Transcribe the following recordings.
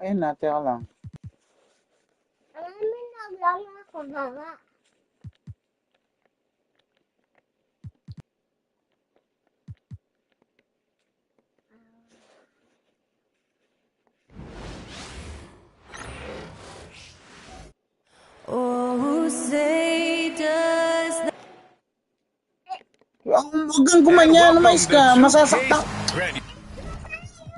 Ayun na, teka lang. Oh, say does that... Huwag kang gumanyan, mais ka, masasaktan.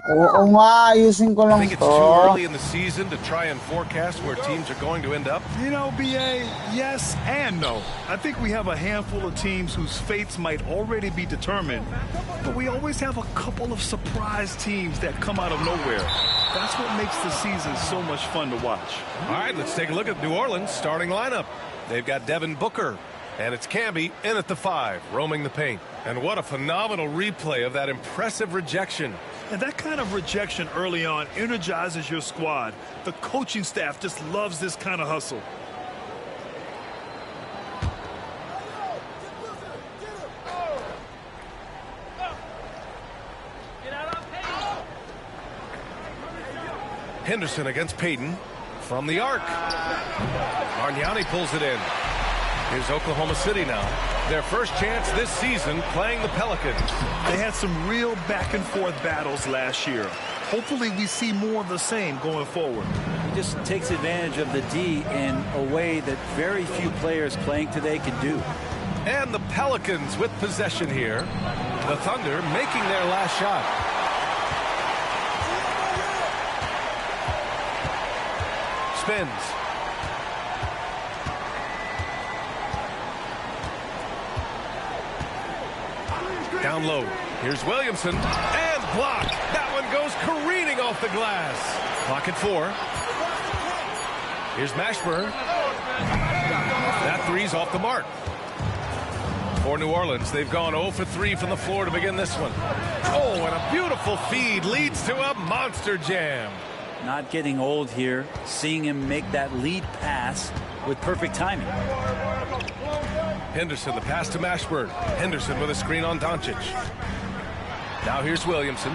Oo nga, ayusin ko lang I think it's to. too early in the season to try and forecast where teams are going to end up. You know, BA, yes and no. I think we have a handful of teams whose fates might already be determined, but we always have a couple of surprise teams that come out of nowhere. That's what makes the season so much fun to watch. All right, let's take a look at New Orleans' starting lineup. They've got Devin Booker, and it's Camby in at the 5, roaming the paint. And what a phenomenal replay of that impressive rejection. And that kind of rejection early on energizes your squad. The coaching staff just loves this kind of hustle. Henderson against Payton from the arc. Margnani pulls it in. Here's Oklahoma City now. Their first chance this season playing the Pelicans. They had some real back-and-forth battles last year. Hopefully we see more of the same going forward. He just takes advantage of the D in a way that very few players playing today can do. And the Pelicans with possession here. The Thunder making their last shot. Spins. Down low. Here's Williamson. And blocked. That one goes careening off the glass. Clock at 4. Here's Mashburn. That three's off the mark. For New Orleans, they've gone 0 for 3 from the floor to begin this one. Oh, and a beautiful feed leads to a monster jam. Not getting old here, seeing him make that lead pass with perfect timing. Henderson, the pass to Mashburn. Henderson with a screen on Doncic. Now here's Williamson.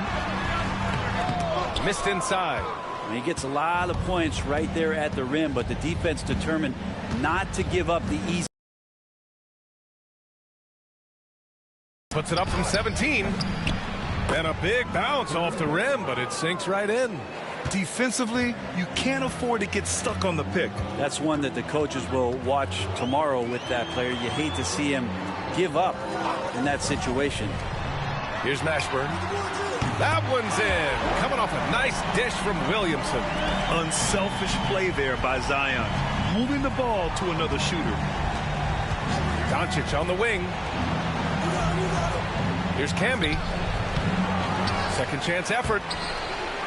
Missed inside. And he gets a lot of points right there at the rim, but the defense determined not to give up the easy. Puts it up from 17. And a big bounce off the rim, but it sinks right in. Defensively, you can't afford to get stuck on the pick. That's one that the coaches will watch tomorrow with that player. You hate to see him give up in that situation. Here's Mashburn. That one's in. Coming off a nice dish from Williamson. Unselfish play there by Zion. Moving the ball to another shooter. Doncic on the wing. Here's Camby. Second chance effort.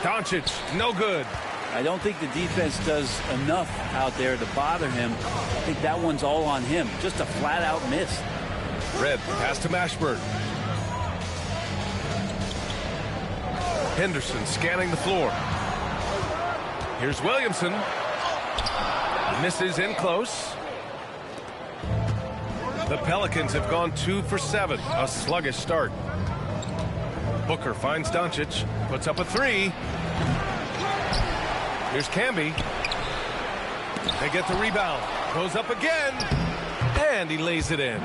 Doncic, no good. I don't think the defense does enough out there to bother him. I think that one's all on him. Just a flat-out miss. Red, pass to Mashburn. Henderson scanning the floor. Here's Williamson. Misses in close. The Pelicans have gone 2 for 7. A sluggish start. Booker finds Doncic, puts up a 3. Here's Camby. They get the rebound. Goes up again. And he lays it in.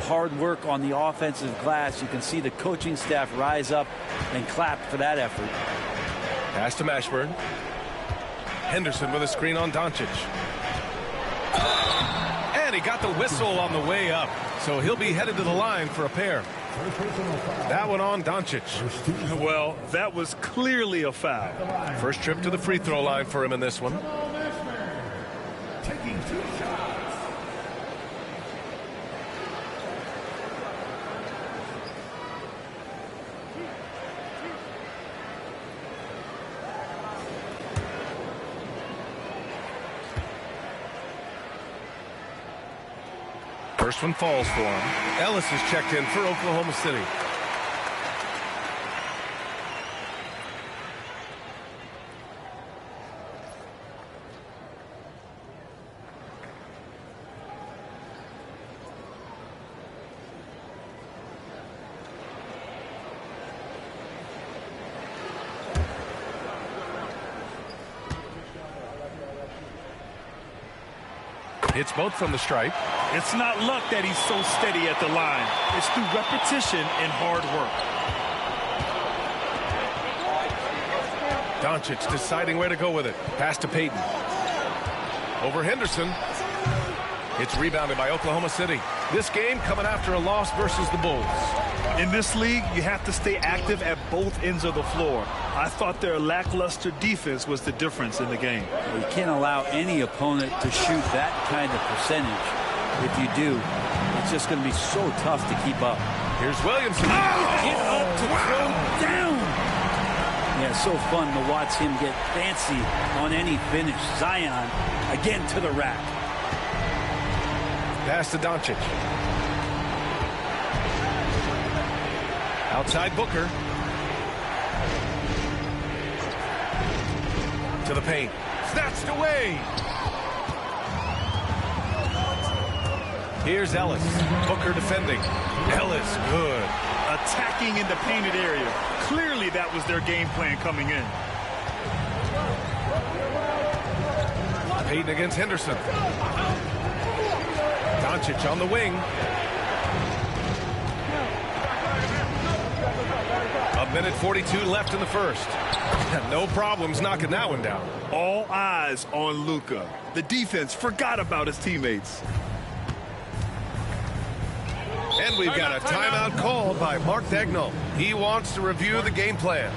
Hard work on the offensive glass. You can see the coaching staff rise up and clap for that effort. Pass to Mashburn. Henderson with a screen on Doncic. And he got the whistle on the way up. So he'll be headed to the line for a pair. That one on Doncic. Well, that was clearly a foul. First trip to the free throw line for him in this one. Taking 2 shots. First one falls for him. Ellis is checked in for Oklahoma City. It's both from the stripe. It's not luck that he's so steady at the line. It's through repetition and hard work. Doncic deciding where to go with it. Pass to Payton. Over Henderson. It's rebounded by Oklahoma City. This game coming after a loss versus the Bulls. In this league, you have to stay active at both ends of the floor. I thought their lackluster defense was the difference in the game. You can't allow any opponent to shoot that kind of percentage. If you do, it's just going to be so tough to keep up. Here's Williamson. Get up to throw down. Yeah, so fun to watch him get fancy on any finish. Zion again to the rack. Pass to Doncic. Outside Booker. To the paint. Snatched away. Here's Ellis. Booker defending. Ellis good. Attacking in the painted area. Clearly that was their game plan coming in. Payton against Henderson. Doncic on the wing. A minute 42 left in the first. No problems knocking that one down. All eyes on Luka. The defense forgot about his teammates. And we've got a timeout called by Mark Daigneault. He wants to review the game plan.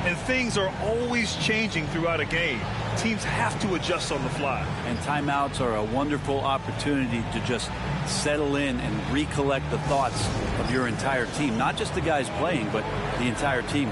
And things are always changing throughout a game. Teams have to adjust on the fly. And timeouts are a wonderful opportunity to just settle in and recollect the thoughts of your entire team. Not just the guys playing, but the entire team.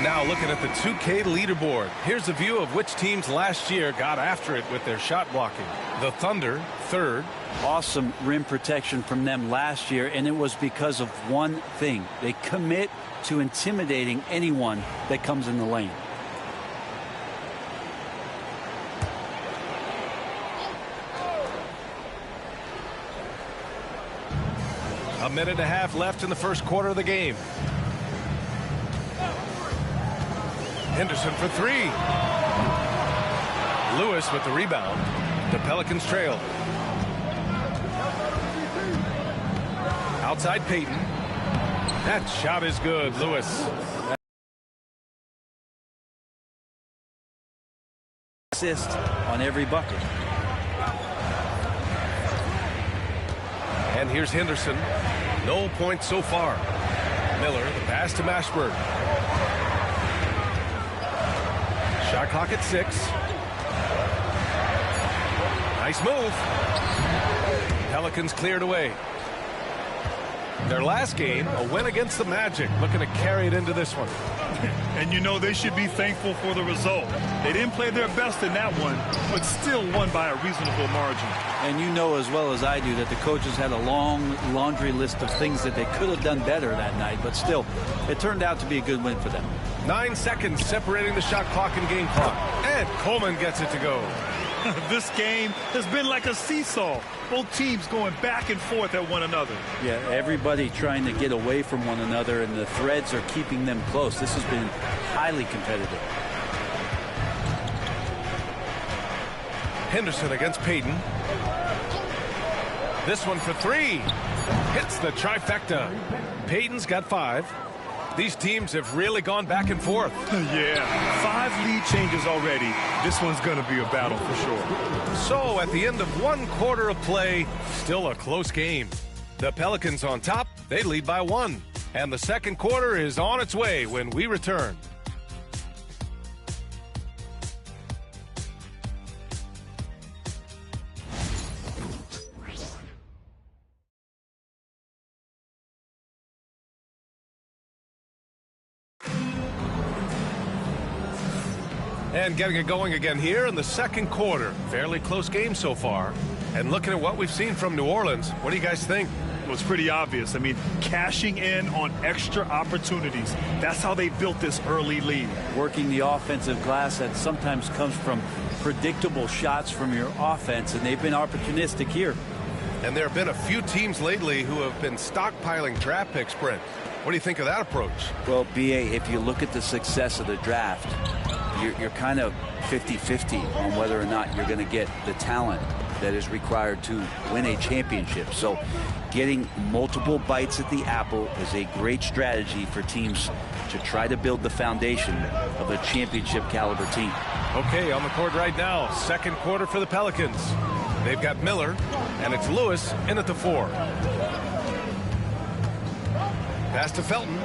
Now looking at the 2K leaderboard. Here's a view of which teams last year got after it with their shot blocking. The Thunder, third. Awesome rim protection from them last year, and it was because of one thing. They commit to intimidating anyone that comes in the lane. A minute and a half left in the first quarter of the game. Henderson for three. Lewis with the rebound. The Pelicans trail. Outside Payton. That shot is good, Lewis. Assist on every bucket. And here's Henderson. No points so far. Miller, the pass to Mashburn. Shot clock at 6. Nice move. Pelicans cleared away. Their last game, a win against the Magic, looking to carry it into this one. And you know they should be thankful for the result. They didn't play their best in that one, but still won by a reasonable margin. And you know as well as I do that the coaches had a long laundry list of things that they could have done better that night, but still, it turned out to be a good win for them. 9 seconds separating the shot clock and game clock. And Coleman gets it to go. This game has been like a seesaw. Both teams going back and forth at one another. Yeah, everybody trying to get away from one another, and the threads are keeping them close. This has been highly competitive. Henderson against Payton. This one for three. Hits the trifecta. Peyton's got 5. These teams have really gone back and forth. Yeah, 5 lead changes already. This one's going to be a battle for sure. So at the end of 1 quarter of play, still a close game. The Pelicans on top, they lead by 1. And the second quarter is on its way when we return. And getting it going again here in the second quarter. Fairly close game so far. And looking at what we've seen from New Orleans, what do you guys think? Well, it's pretty obvious. I mean, cashing in on extra opportunities. That's how they built this early lead. Working the offensive glass that sometimes comes from predictable shots from your offense, and they've been opportunistic here. And there have been a few teams lately who have been stockpiling draft picks, Brent. What do you think of that approach? Well, B.A., if you look at the success of the draft, you're kind of 50-50 on whether or not you're going to get the talent that is required to win a championship. So getting multiple bites at the apple is a great strategy for teams to try to build the foundation of a championship caliber team. Okay, on the court right now, second quarter for the Pelicans. They've got Miller, and it's Lewis in at the 4. Pass to Felton.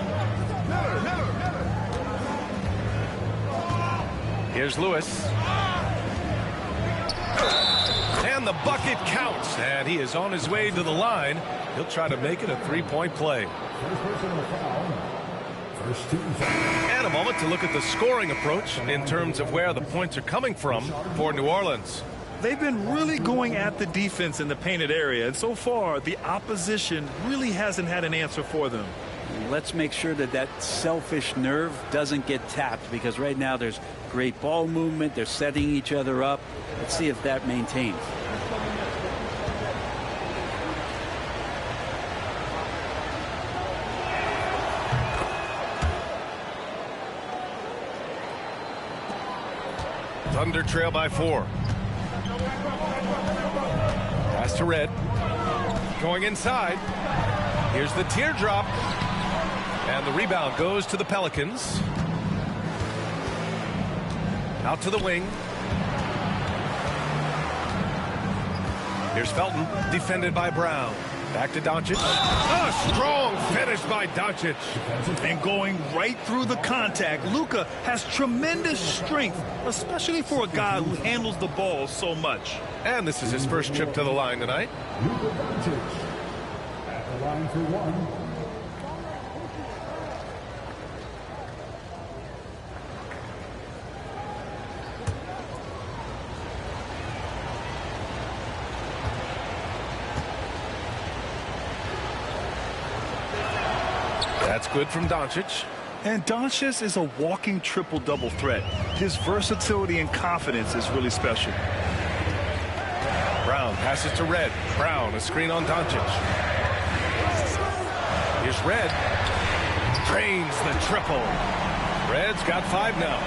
Here's Lewis. And the bucket counts. And he is on his way to the line. He'll try to make it a 3-point play. And a moment to look at the scoring approach in terms of where the points are coming from for New Orleans. They've been really going at the defense in the painted area. And so far, the opposition really hasn't had an answer for them. Let's make sure that that selfish nerve doesn't get tapped, because right now there's great ball movement. They're setting each other up. Let's see if that maintains. Thunder trail by 4. Pass to Red. Going inside. Here's the teardrop. And the rebound goes to the Pelicans. Out to the wing. Here's Felton, defended by Brown. Back to Doncic. A strong finish by Doncic. And going right through the contact, Luka has tremendous strength, especially for a guy who handles the ball so much. And this is his first trip to the line tonight. Luka Doncic at the line for 1. That's good from Doncic. And Doncic is a walking triple-double threat. His versatility and confidence is really special. Brown passes to Red. Brown, a screen on Doncic. Here's Red. Drains the triple. Red's got 5 now.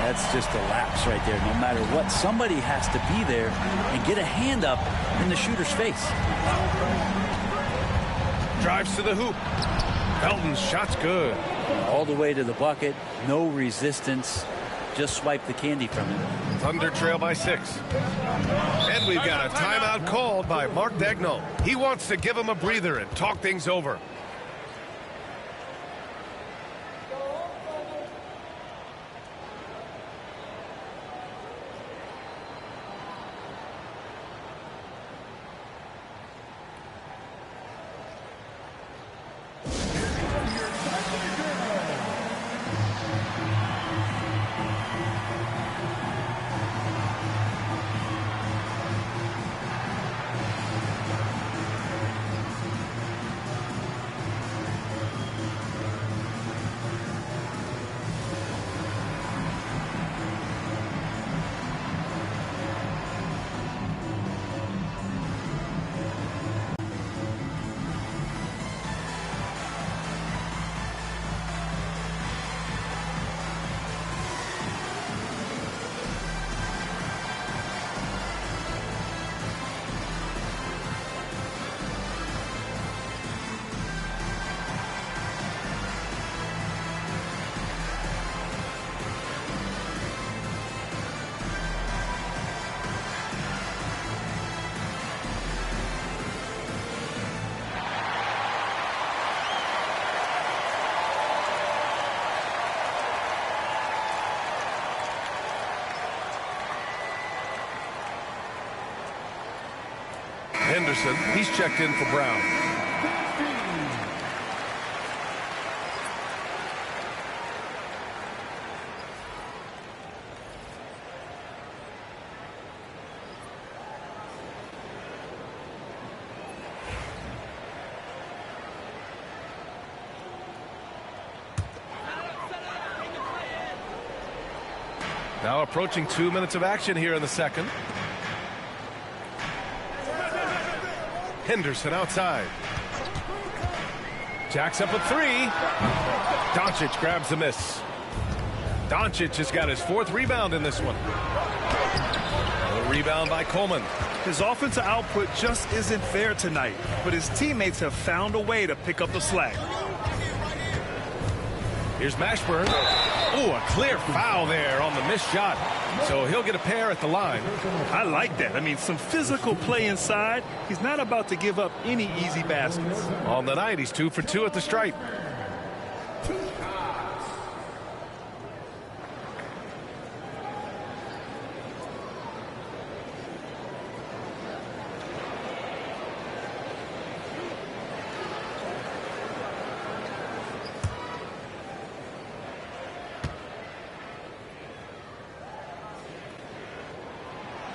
That's just a lapse right there. No matter what, somebody has to be there and get a hand up in the shooter's face. Drives to the hoop. Felton's shot's good. All the way to the bucket. No resistance. Just swipe the candy from it. Thunder trail by 6. And we've got a timeout called by Mark Daigneault. He wants to give him a breather and talk things over. Henderson, he's checked in for Brown. Now approaching 2 minutes of action here in the second. Henderson outside. Jacks up a three. Doncic grabs the miss. Doncic has got his 4th rebound in this one. A rebound by Coleman. His offensive output just isn't there tonight, but his teammates have found a way to pick up the slack. Here's Mashburn. Oh, a clear foul there on the missed shot. So he'll get a pair at the line. I like that. I mean, some physical play inside. He's not about to give up any easy baskets. On the night, he's 2 for 2 at the stripe.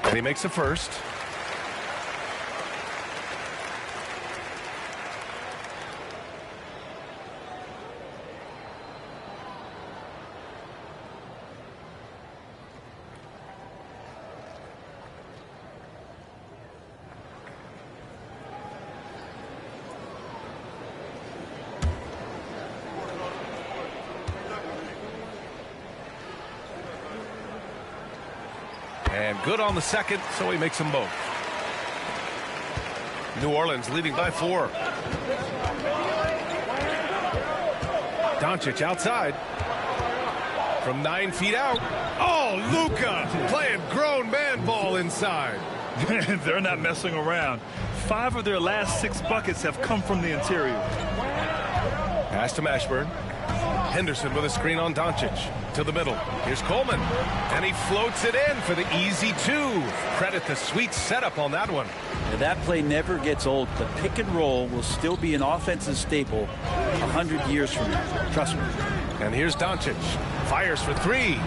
And he makes the first. And good on the second, so he makes them both. New Orleans leading by 4. Doncic outside. From 9 feet out. Oh, Luka playing grown man ball inside. They're not messing around. 5 of their last 6 buckets have come from the interior. Pass to Mashburn. Henderson with a screen on Doncic. To the middle. Here's Coleman. And he floats it in for the easy 2. Credit the sweet setup on that one. And that play never gets old. The pick and roll will still be an offensive staple 100 years from now. Trust me. And here's Doncic. Fires for 3.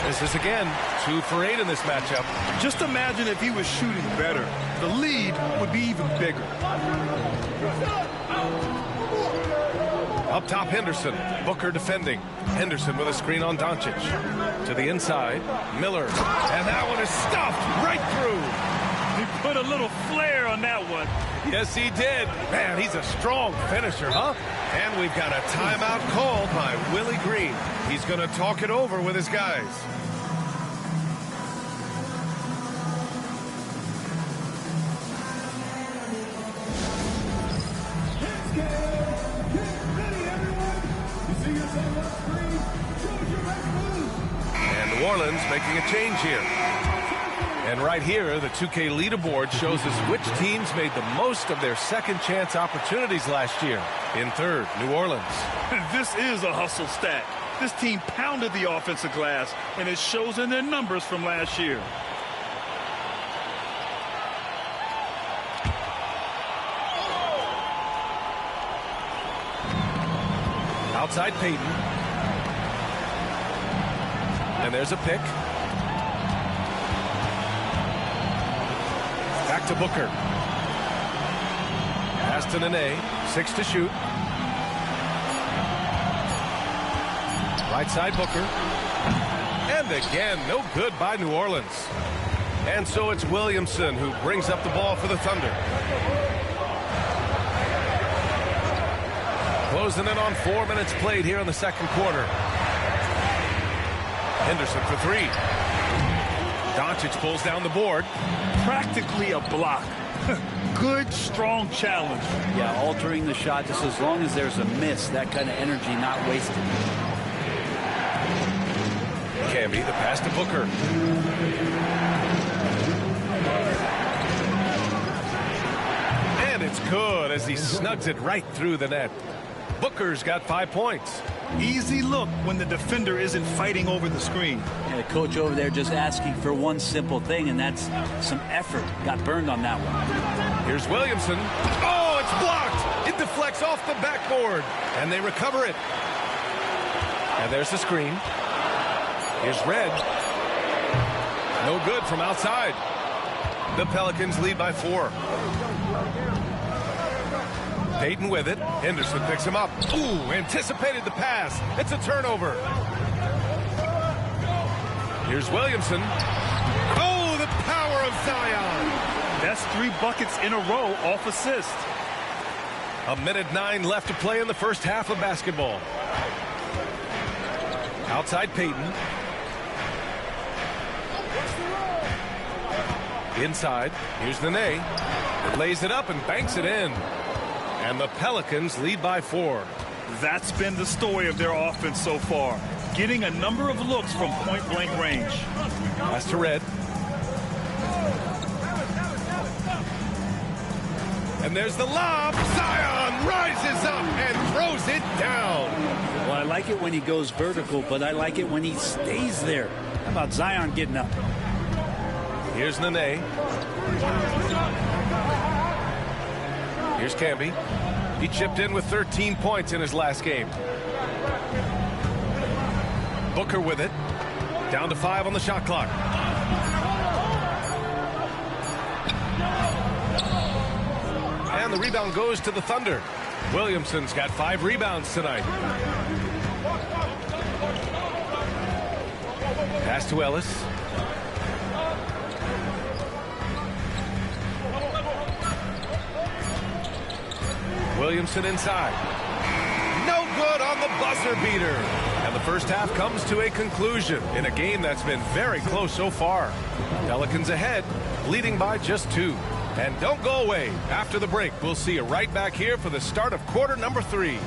This is again 2 for 8 in this matchup. Just imagine if he was shooting better. The lead would be even bigger. Up top, Henderson. Booker defending. Henderson with a screen on Doncic. To the inside, Miller. And that one is stuffed right through. He put a little flair on that one. Yes, he did. Man, he's a strong finisher, huh? And we've got a timeout called by Willie Green. He's going to talk it over with his guys. And New Orleans making a change here. And right here, the 2K leaderboard shows us which teams made the most of their second chance opportunities last year. In third, New Orleans. This is a hustle stat. This team pounded the offensive glass, and it shows in their numbers from last year. Outside Payton. And there's a pick. Back to Booker. Pass to Nene. 6 to shoot. Right side Booker. And again, no good by New Orleans. And so it's Williamson who brings up the ball for the Thunder. Closing in on 4 minutes played here in the second quarter. Henderson for 3. Doncic pulls down the board. Practically a block. Good, strong challenge. Yeah, altering the shot just as long as there's a miss. That kind of energy not wasted. Camby, the pass to Booker. And it's good as he snugs it right through the net. Booker's got 5 points. Easy look when the defender isn't fighting over the screen. And the coach over there just asking for one simple thing, and that's some effort. Got burned on that one. Here's Williamson. Oh, it's blocked. It deflects off the backboard, and they recover it. And there's the screen. Here's Red. No good from outside. The Pelicans lead by 4. Payton with it. Henderson picks him up. Ooh, anticipated the pass. It's a turnover. Here's Williamson. Oh, the power of Zion. That's 3 buckets in a row off assist. 1:09 left to play in the first half of basketball. Outside Payton. Inside. Here's Nene. Lays it up and banks it in. And the Pelicans lead by 4. That's been the story of their offense so far. Getting a number of looks from point-blank range. Pass to Red. And there's the lob. Zion rises up and throws it down. Well, I like it when he goes vertical, but I like it when he stays there. How about Zion getting up? Here's Nene. Here's Camby. He chipped in with 13 points in his last game. Booker with it. Down to 5 on the shot clock. And the rebound goes to the Thunder. Williamson's got 5 rebounds tonight. Pass to Ellis. Williamson inside. No good on the buzzer beater. And the first half comes to a conclusion in a game that's been very close so far. Pelicans ahead, leading by just 2. And don't go away. After the break, we'll see you right back here for the start of quarter number 3.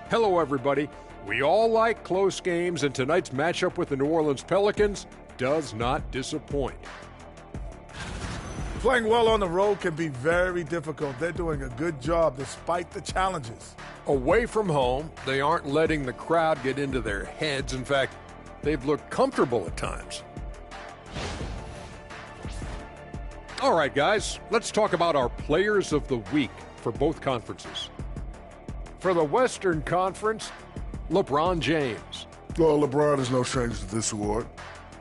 Hello, everybody. We all like close games, and tonight's matchup with the New Orleans Pelicans does not disappoint. Playing well on the road can be very difficult. They're doing a good job despite the challenges. Away from home, they aren't letting the crowd get into their heads. In fact, they've looked comfortable at times. All right, guys, let's talk about our players of the week for both conferences. For the Western Conference, LeBron James. Well, LeBron is no stranger to this award.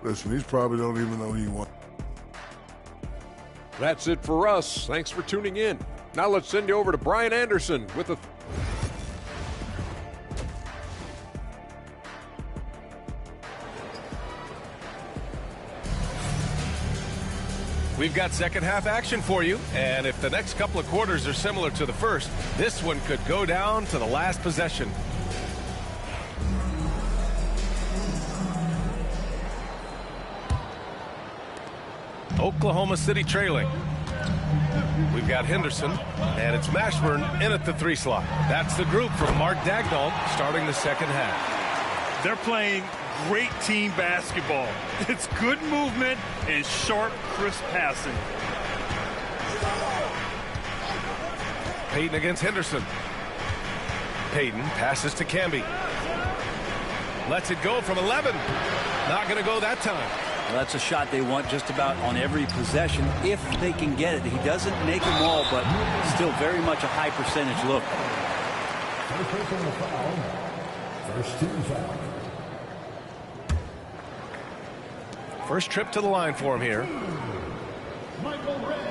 Listen, he's probably don't even know he won. That's it for us. Thanks for tuning in. Now let's send you over to Brian Anderson with a... We've got second half action for you, and if the next couple of quarters are similar to the first, this one could go down to the last possession. Oklahoma City trailing. We've got Henderson, and it's Mashburn in at the 3 slot. That's the group from Mark Dagnall starting the second half. They're playing great team basketball. It's good movement and sharp, crisp passing. Payton against Henderson. Payton passes to Camby. Lets it go from 11. Not going to go that time. Well, that's a shot they want just about on every possession if they can get it. He doesn't make them all, but still very much a high percentage look. First team foul. First trip to the line for him here. Michael Red.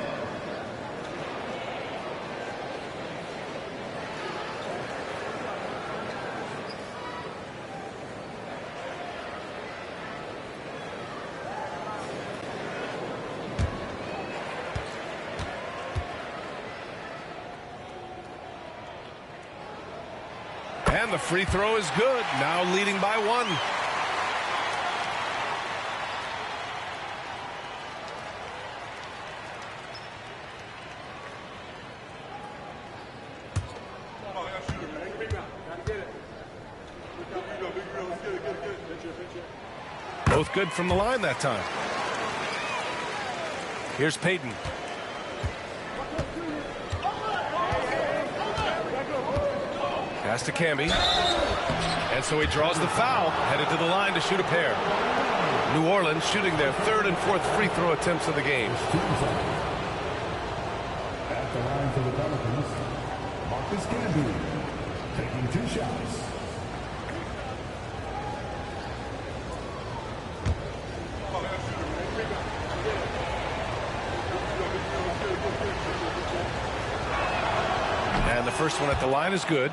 And the free throw is good. Now leading by 1. Both good from the line that time. Here's Payton. Pass to Camby. And so he draws the foul, headed to the line to shoot a pair. New Orleans shooting their 3rd and 4th free throw attempts of the game. At the line for the Pelicans, Marcus Camby taking 2 shots. And the first one at the line is good.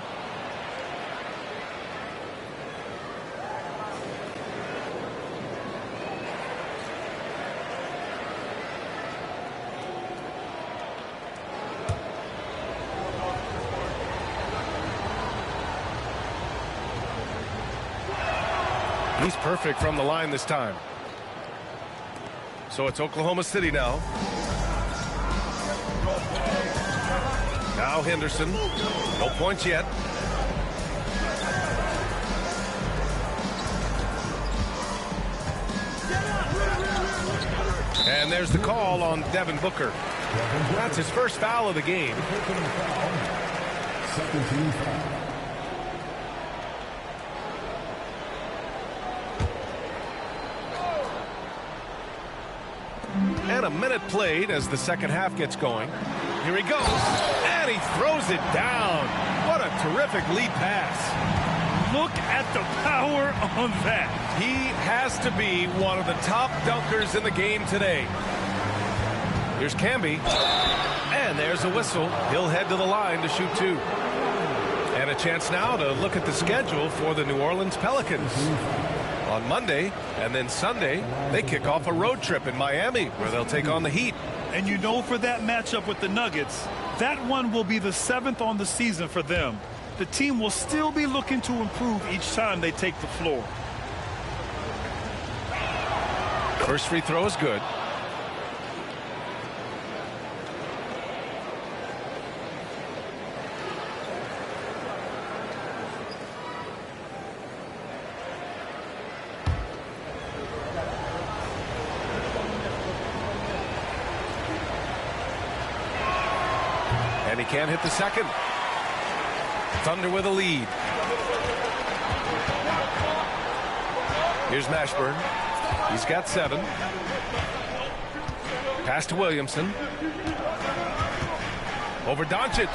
He's perfect from the line this time. So it's Oklahoma City now. Now Henderson. No points yet. And there's the call on Devin Booker. That's his first foul of the game. Second team foul. And a minute played as the second half gets going. Here he goes, and he throws it down. What a terrific lead pass. Look at the power on that. He has to be one of the top dunkers in the game today. Here's Camby, and there's a whistle. He'll head to the line to shoot 2. And a chance now to look at the schedule for the New Orleans Pelicans. On Monday and then Sunday, they kick off a road trip in Miami where they'll take on the Heat. And you know, for that matchup with the Nuggets, that one will be the 7th on the season for them. The team will still be looking to improve each time they take the floor. First free throw is good. And he can't hit the second. Thunder with a lead. Here's Mashburn. He's got 7. Pass to Williamson. Over Doncic.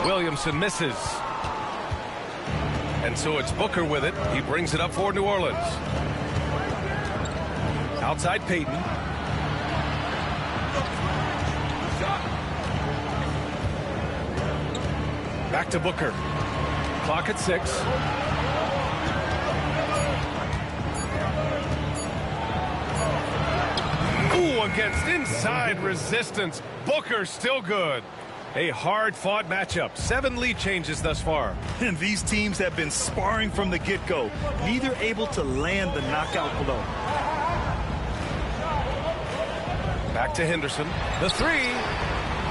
Williamson misses. And so it's Booker with it. He brings it up for New Orleans. Outside Payton. Back to Booker. Clock at 6. Ooh, against inside resistance. Booker still good. A hard-fought matchup. 7 lead changes thus far. And these teams have been sparring from the get-go, neither able to land the knockout blow. Back to Henderson. The 3.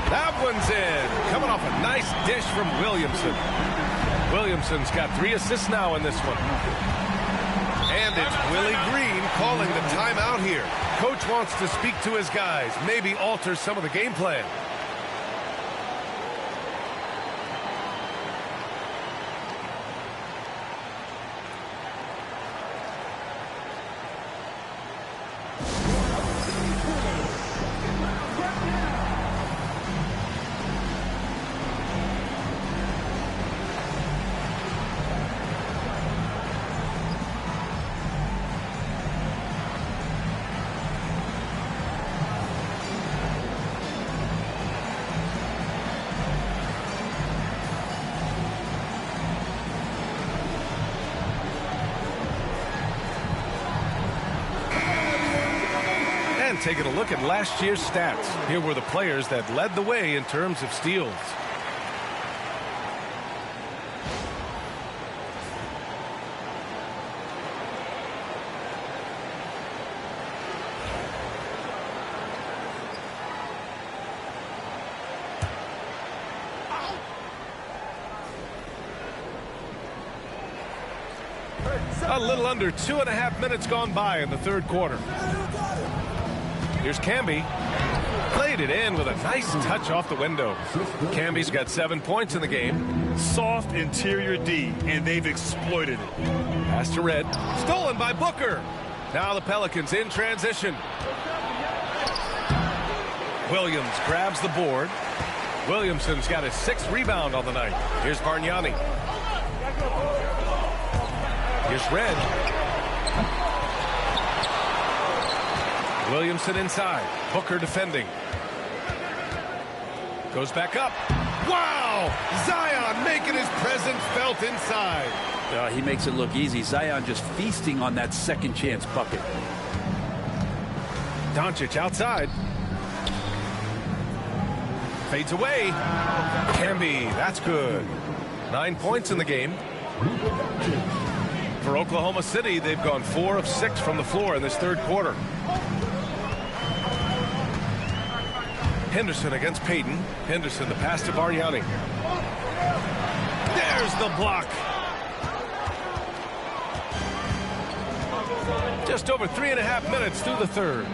That one's in. Coming off a nice dish from Williamson. Williamson's got 3 assists now in this one. And it's Willie Green calling the timeout here. Coach wants to speak to his guys, maybe alter some of the game plan. Taking a look at last year's stats. Here were the players that led the way in terms of steals. A little under 2.5 minutes gone by in the third quarter. Here's Camby. Played it in with a nice touch off the window. Camby's got 7 points in the game. Soft interior D, and they've exploited it. Pass to Red. Stolen by Booker. Now the Pelicans in transition. Williams grabs the board. Williamson's got his 6th rebound on the night. Here's Bargnani. Here's Red. Williamson inside. Booker defending. Goes back up. Wow! Zion making his presence felt inside. He makes it look easy. Zion just feasting on that second chance bucket. Doncic outside. Fades away. Camby, that's good. 9 points in the game. For Oklahoma City, they've gone 4 of 6 from the floor in this third quarter. Henderson against Payton. Henderson, the pass to Bargnani. There's the block. Just over 3.5 minutes through the third.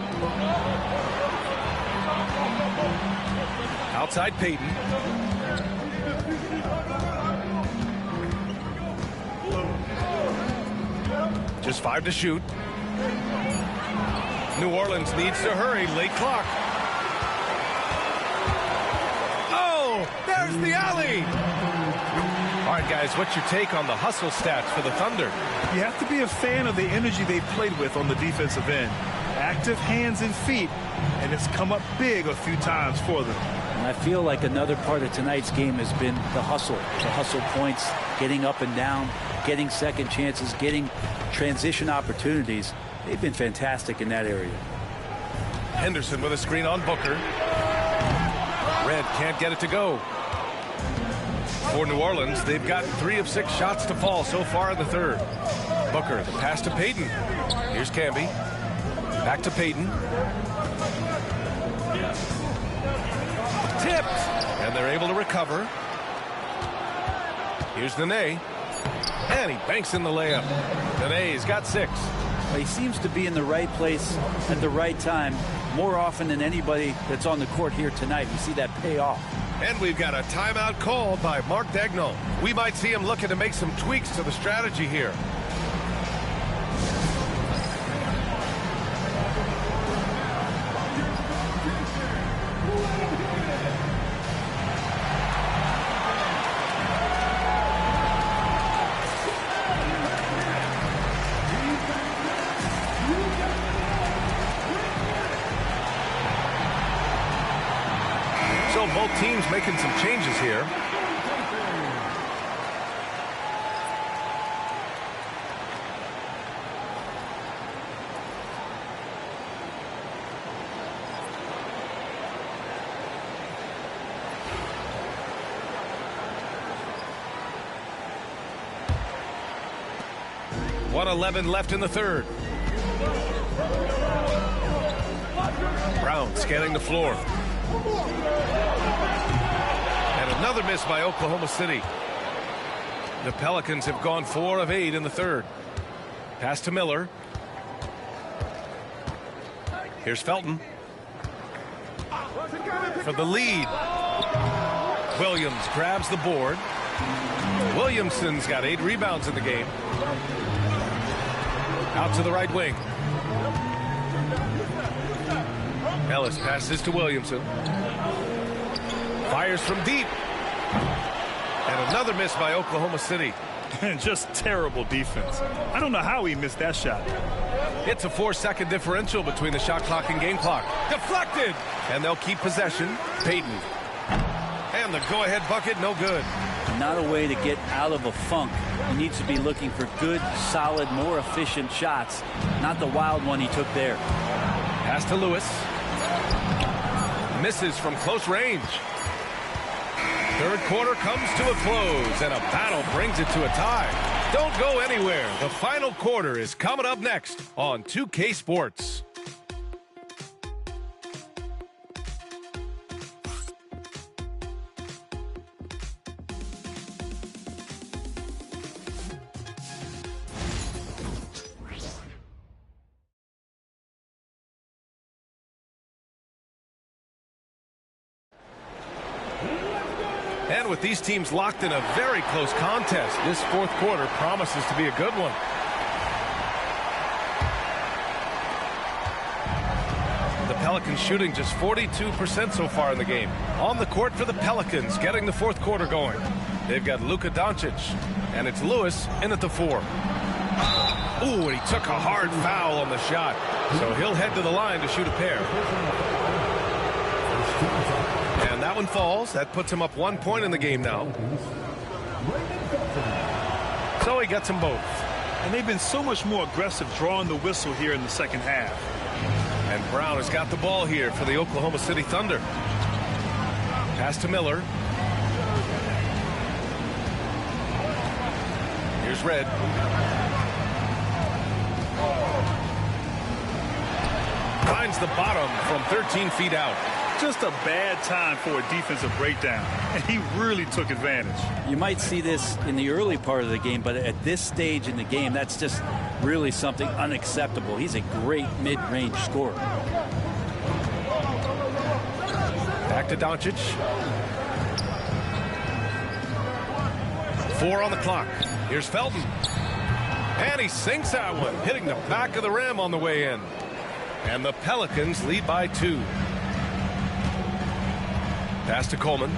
Outside Payton. Just 5 to shoot. New Orleans needs to hurry. Late clock. Oh, there's the alley. All right, guys, what's your take on the hustle stats for the Thunder? You have to be a fan of the energy they've played with on the defensive end. Active hands and feet, and it's come up big a few times for them. And I feel like another part of tonight's game has been the hustle points, getting up and down, getting second chances, getting transition opportunities. They've been fantastic in that area. Henderson with a screen on Booker. Red can't get it to go. For New Orleans, they've got 3 of 6 shots to fall so far in the third. Booker, the pass to Payton. Here's Camby. Back to Payton. Tipped. And they're able to recover. Here's Nene. And he banks in the layup. Nene's got 6. He seems to be in the right place at the right time more often than anybody that's on the court here tonight. We see that pay off. And we've got a timeout called by Mark Daigneault. We might see him looking to make some tweaks to the strategy here. So both teams making some changes here. .111 left in the third. Brown scanning the floor. And another miss by Oklahoma City. The Pelicans have gone 4 of 8 in the third. Pass to Miller. Here's Felton. For the lead. Williams grabs the board. Williamson's got 8 rebounds in the game. Out to the right wing. Ellis passes to Williamson. Fires from deep. And another miss by Oklahoma City. Just terrible defense. I don't know how he missed that shot. It's a 4-second differential between the shot clock and game clock. Deflected. And they'll keep possession. Payton. And the go-ahead bucket, no good. Not a way to get out of a funk. He needs to be looking for good, solid, more efficient shots. Not the wild one he took there. Pass to Lewis. Misses from close range. Third quarter comes to a close, and a battle brings it to a tie. Don't go anywhere. The final quarter is coming up next on 2K Sports. And with these teams locked in a very close contest, this fourth quarter promises to be a good one. The Pelicans shooting just 42% so far in the game. On the court for the Pelicans, getting the fourth quarter going. They've got Luka Doncic, and it's Lewis in at the 4. Ooh, and he took a hard foul on the shot. So he'll head to the line to shoot a pair. And that one falls. That puts him up 1 point in the game now. So he gets them both. And they've been so much more aggressive drawing the whistle here in the second half. And Brown has got the ball here for the Oklahoma City Thunder. Pass to Miller. Here's Red. Finds the bottom from 13 feet out. Just a bad time for a defensive breakdown, and he really took advantage. You might see this in the early part of the game, but at this stage in the game, that's just really something unacceptable. He's a great mid-range scorer. Back to Doncic. 4 on the clock. Here's Felton. And he sinks that one, hitting the back of the rim on the way in. And the Pelicans lead by 2. Pass to Coleman.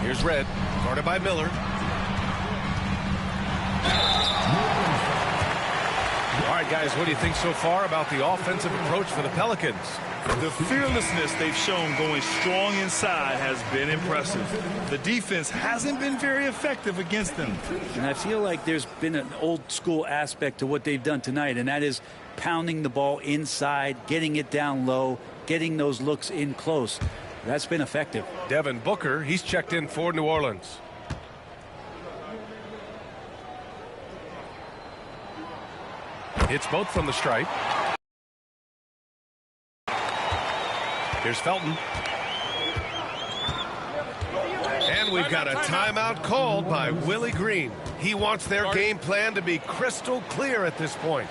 Here's Red, guarded by Miller. All right, guys, what do you think so far about the offensive approach for the Pelicans? The fearlessness they've shown going strong inside has been impressive. The defense hasn't been very effective against them. And I feel like there's been an old school aspect to what they've done tonight, and that is pounding the ball inside, getting it down low, getting those looks in close. That's been effective. Devin Booker, he's checked in for New Orleans. Hits both from the stripe. Here's Felton. And we've got a timeout called by Willie Green. He wants their game plan to be crystal clear at this point.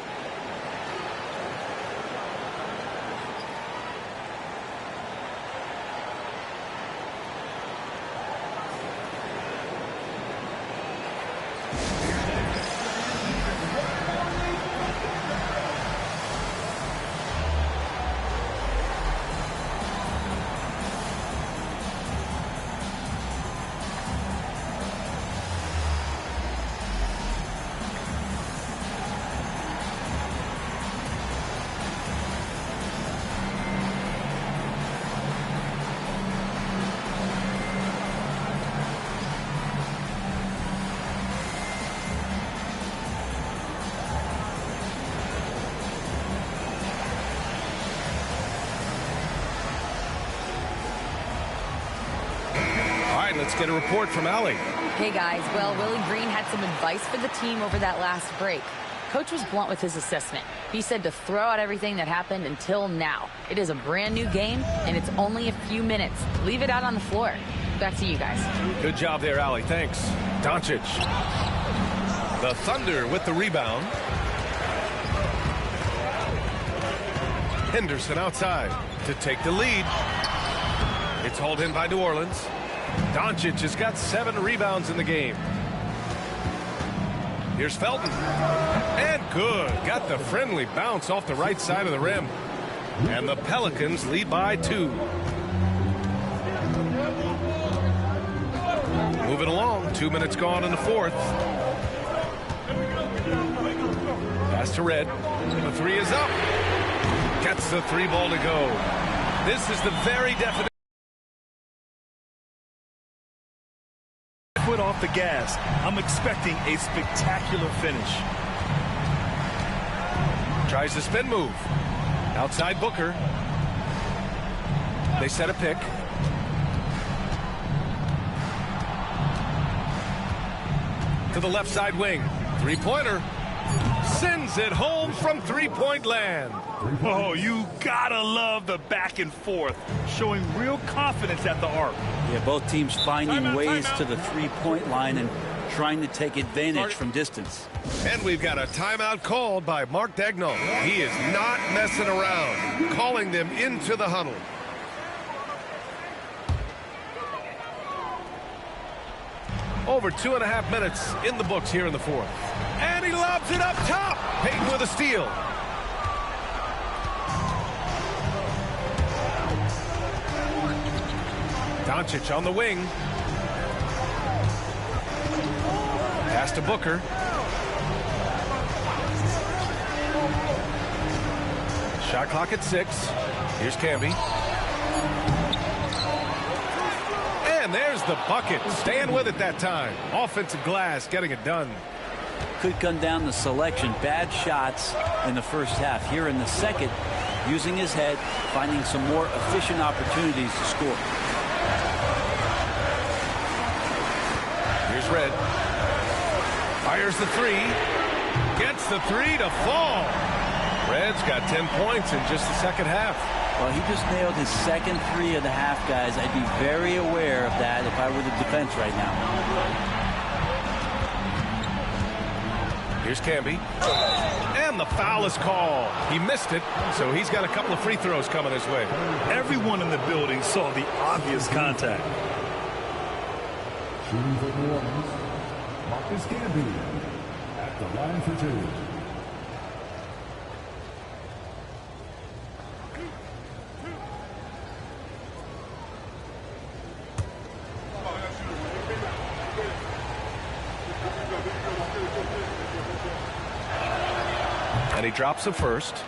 Let's get a report from Allie. Hey guys, well, Willie Green had some advice for the team over that last break. Coach was blunt with his assessment. He said to throw out everything that happened until now. It is a brand new game, and it's only a few minutes. Leave it out on the floor. Back to you guys. Good job there, Allie. Thanks. Doncic. The Thunder with the rebound. Henderson outside to take the lead. It's hauled in by New Orleans. Doncic has got 7 rebounds in the game. Here's Felton. And good. Got the friendly bounce off the right side of the rim. And the Pelicans lead by 2. Moving along. 2 minutes gone in the fourth. Pass to Red. The 3 is up. Gets the 3 ball to go. This is the very definition. Foot off the gas. I'm expecting a spectacular finish. Tries the spin move. Outside Booker. They set a pick. To the left side wing. 3-pointer. Sends it home from 3-point land. Oh, you gotta love the back and forth. Showing real confidence at the arc. Yeah, both teams finding ways to the 3-point line and trying to take advantage from distance. And we've got a timeout called by Mark Daigneault. He is not messing around, calling them into the huddle. Over 2.5 minutes in the books here in the fourth. And he lobs it up top. Payton with a steal. Doncic on the wing. Pass to Booker. Shot clock at 6. Here's Camby. And there's the bucket. Staying with it that time. Offensive glass getting it done. Could come down to selection. Bad shots in the first half. Here in the second, using his head, finding some more efficient opportunities to score. Here's Red. Fires the 3. Gets the 3 to fall. Red's got 10 points in just the second half. Well, he just nailed his second 3 of the half, guys. I'd be very aware of that if I were the defense right now. Here's Camby. And the foul is called. He missed it, so he's got a couple of free throws coming his way. Everyone in the building saw the obvious contact. Shooting for New Orleans, Marcus Camby at the line for 2. And he drops the first.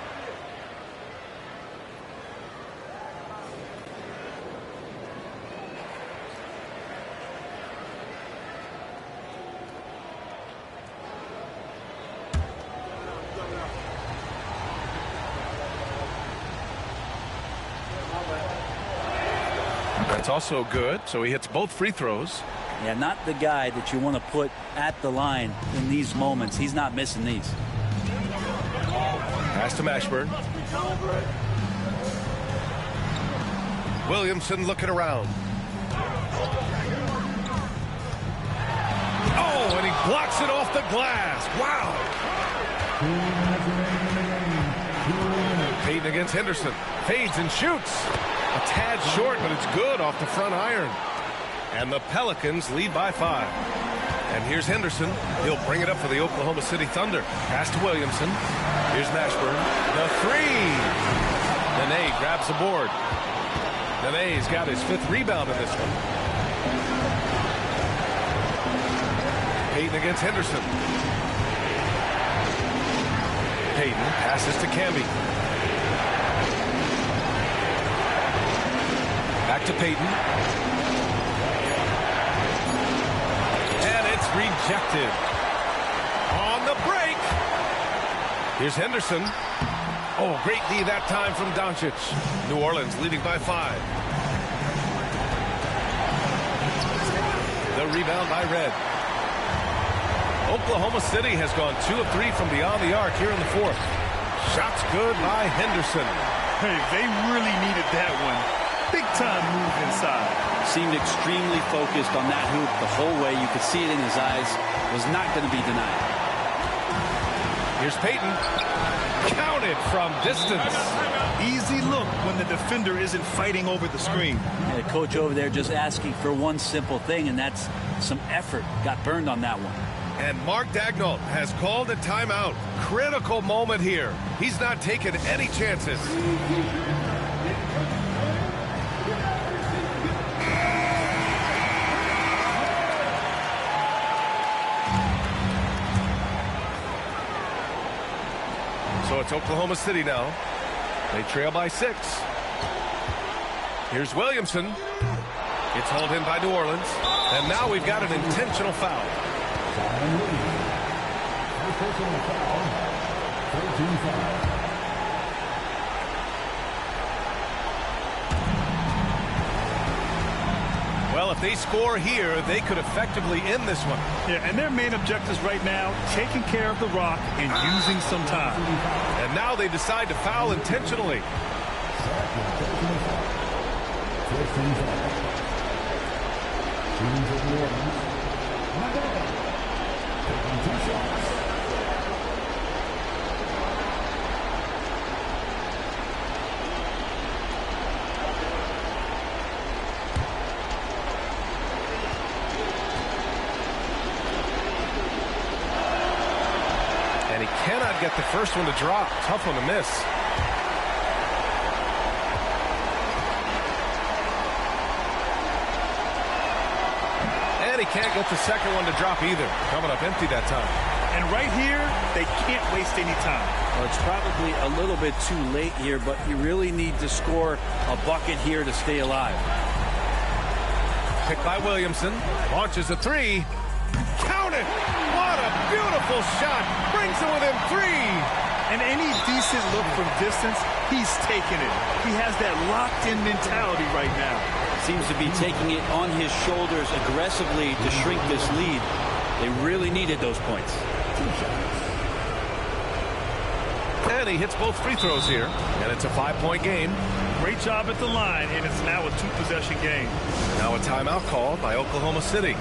That's also good. So he hits both free throws. Yeah, not the guy that you want to put at the line in these moments. He's not missing these. Pass to Mashburn. Williamson looking around. Oh, and he blocks it off the glass. Wow. Payton against Henderson. Fades and shoots. A tad short, but it's good off the front iron. And the Pelicans lead by 5. And here's Henderson. He'll bring it up for the Oklahoma City Thunder. Pass to Williamson. Here's Mashburn. The 3. Nene grabs the board. Nene's got his 5th rebound in this one. Payton against Henderson. Payton passes to Camby. Back to Payton. And it's rejected. On the break. Here's Henderson. Oh, great D that time from Doncic. New Orleans leading by 5. The rebound by Red. Oklahoma City has gone 2 of 3 from beyond the arc here in the fourth. Shots good by Henderson. Hey, they really needed that one. Big time move inside. Seemed extremely focused on that hoop the whole way. You could see it in his eyes. Was not going to be denied. Here's Payton. Counted from distance. Easy look when the defender isn't fighting over the screen. Yeah, the coach over there just asking for one simple thing, and that's some effort. Got burned on that one. And Mark Daigneault has called a timeout. Critical moment here. He's not taking any chances. So it's Oklahoma City now. They trail by 6. Here's Williamson. It's hauled in by New Orleans. And now we've got an intentional foul. Well, if they score here, they could effectively end this one. Yeah, and their main objectives right now, taking care of the rock and using some time. And now they decide to foul intentionally. cannot get the first one to drop. Tough one to miss. And he can't get the second one to drop either. Coming up empty that time. And right here, they can't waste any time. Well, it's probably a little bit too late here, but you really need to score a bucket here to stay alive. Picked by Williamson. Launches a three. Count it! What a beautiful shot. Brings it within three. And any decent look from distance, he's taking it. He has that locked-in mentality right now. Seems to be taking it on his shoulders aggressively to shrink this lead. They really needed those points. And he hits both free throws here. And it's a 5-point game. Great job at the line, and it's now a 2-possession game. Now a timeout called by Oklahoma City.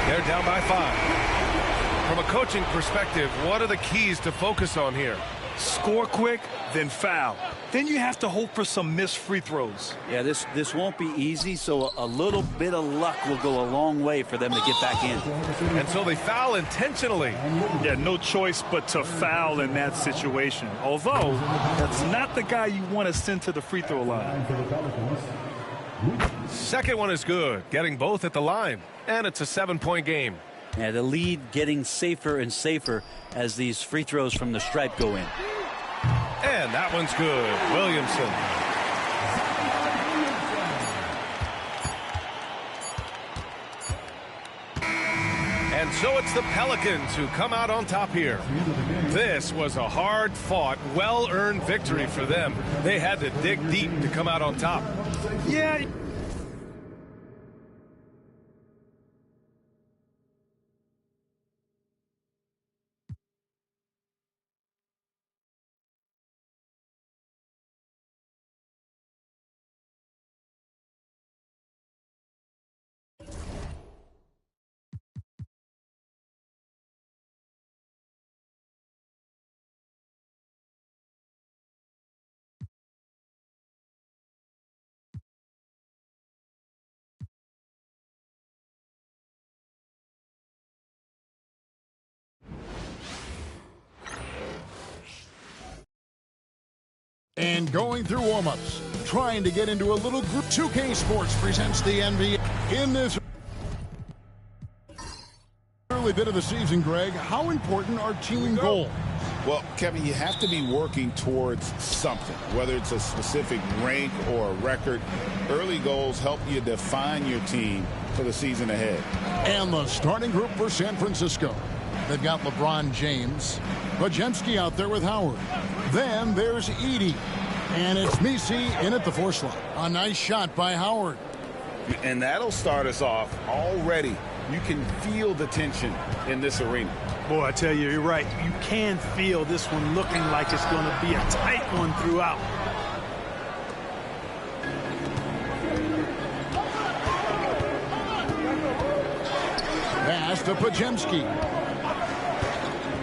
They're down by 5. From a coaching perspective, what are the keys to focus on here? Score quick, then foul. Then you have to hope for some missed free throws. Yeah, this won't be easy, so a little bit of luck will go a long way for them to get back in. And so they foul intentionally. Yeah, no choice but to foul in that situation. Although, that's not the guy you want to send to the free throw line. Second one is good, getting both at the line. And it's a 7-point game. Yeah, the lead getting safer and safer as these free throws from the stripe go in. And that one's good. Williamson. And so it's the Pelicans who come out on top here. This was a hard-fought, well-earned victory for them. They had to dig deep to come out on top. Yeah. And going through warm-ups, trying to get into a little group. 2K Sports presents the NBA in this early bit of the season. Greg, how important are team goals? Well, Kevin, you have to be working towards something, whether it's a specific rank or a record. Early goals help you define your team for the season ahead. And the starting group for San Francisco. They've got LeBron James, Bajemski out there with Howard. Then there's Edey, and it's Messi in at the 4 slot. A nice shot by Howard. And that'll start us off already. You can feel the tension in this arena. Boy, I tell you, you're right. You can feel this one looking like it's going to be a tight one throughout. Pass to Bajemski.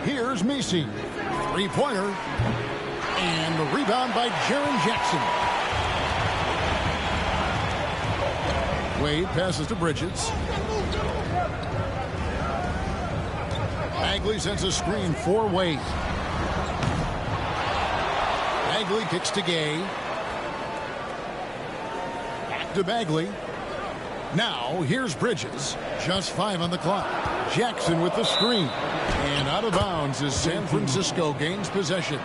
Here's Messi. 3-pointer. And the rebound by Jaren Jackson. Wade passes to Bridges. Bagley sends a screen for Wade. Bagley kicks to Gay. Back to Bagley. Now here's Bridges. Just 5 on the clock. Jackson with the screen. And out of bounds as San Francisco gains possession.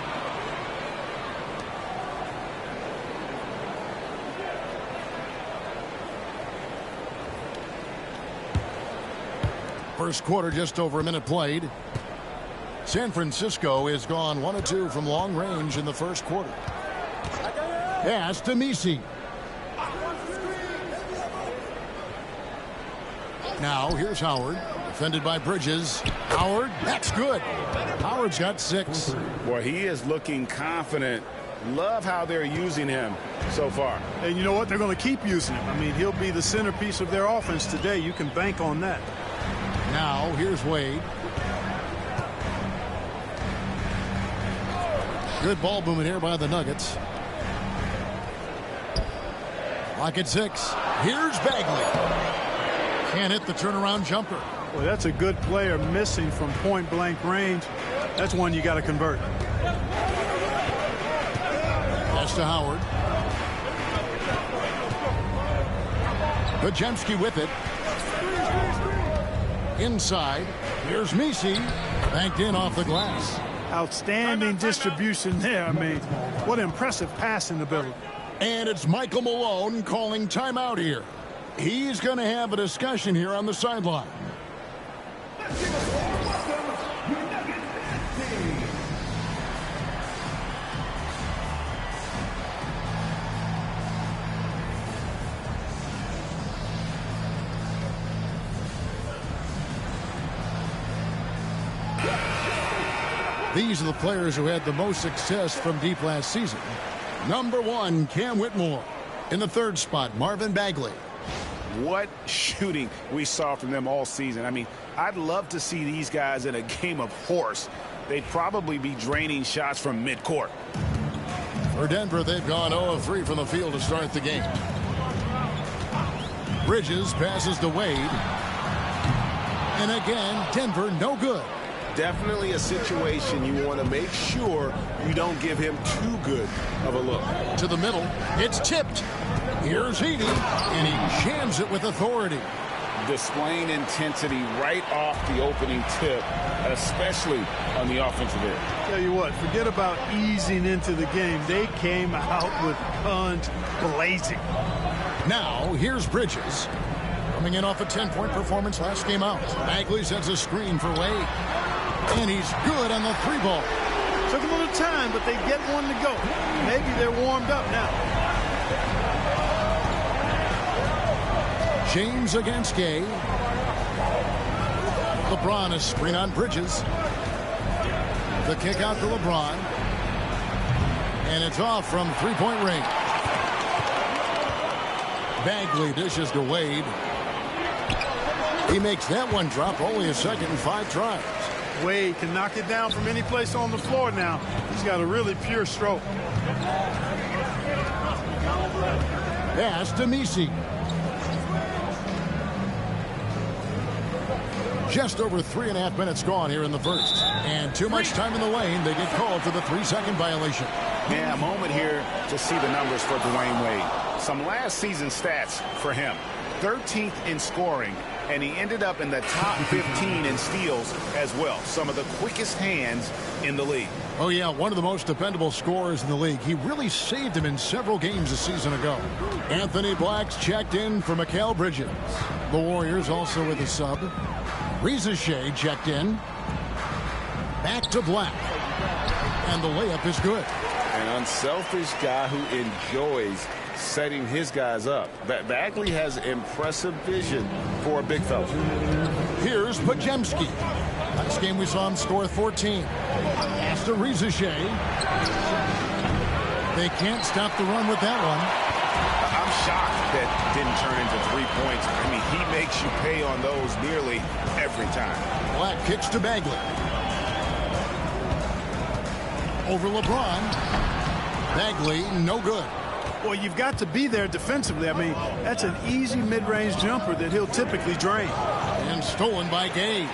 First quarter, just over a minute played. San Francisco is gone 1 of 2 from long range in the first quarter. Pass to Messi. Now here's Howard, defended by Bridges. Howard, that's good. Howard's got 6. Boy, he is looking confident. Love how they're using him so far. And you know what? They're going to keep using him. I mean, he'll be the centerpiece of their offense today. You can bank on that. Now here's Wade. Good ball movement here by the Nuggets. Lock at 6. Here's Bagley. Can't hit the turnaround jumper. Well, that's a good player missing from point-blank range. That's one you got to convert. That's to Howard. Bajemski with it. Inside. Here's Misi. Banked in off the glass. Outstanding distribution there. I mean, what impressive passing ability. And it's Michael Malone calling timeout here. He's going to have a discussion here on the sideline. These are the players who had the most success from deep last season. Number 1, Cam Whitmore. In the 3rd spot, Marvin Bagley. What shooting we saw from them all season. I mean, I'd love to see these guys in a game of horse. They'd probably be draining shots from midcourt. For Denver, they've gone 0 of 3 from the field to start the game. Bridges passes to Wade. And again, Denver no good. Definitely a situation you want to make sure you don't give him too good of a look. To the middle, it's tipped. Here's Edey, and he jams it with authority. Displaying intensity right off the opening tip, especially on the offensive end. Tell you what, forget about easing into the game. They came out with guns blazing. Now, here's Bridges. Coming in off a 10-point performance last game out. Bagley sets a screen for Wade. And he's good on the 3-ball. Took a little time, but they get one to go. Maybe they're warmed up now. James against Gay. LeBron is screen on Bridges. The kick out to LeBron. And it's off from 3-point range. Bagley dishes to Wade. He makes that one drop, only a second and 5 tries. Wade can knock it down from any place on the floor now. He's got a really pure stroke. Pass to Misi. Just over 3.5 minutes gone here in the first. And too much time in the lane. They get called for the 3-second violation. Yeah, a moment here to see the numbers for Dwayne Wade. Some last season stats for him. 13th in scoring, and he ended up in the top 15 in steals as well. Some of the quickest hands in the league. Oh, yeah, one of the most dependable scorers in the league. He really saved him in several games a season ago. Anthony Black's checked in for Mikal Bridges. The Warriors also with a sub. Reza Shea checked in. Back to Black. And the layup is good. An unselfish guy who enjoys setting his guys up. Bagley has impressive vision for a big fella. Here's Bajemski. Last game we saw him score 14. Pass to Reza Shea. They can't stop the run with that one. I'm shocked that didn't turn into 3 points. I mean, he makes you pay on those nearly every time. Black kicks to Bagley. Over LeBron. Bagley, no good. Well, you've got to be there defensively. I mean, that's an easy mid-range jumper that he'll typically drain. And stolen by Gay.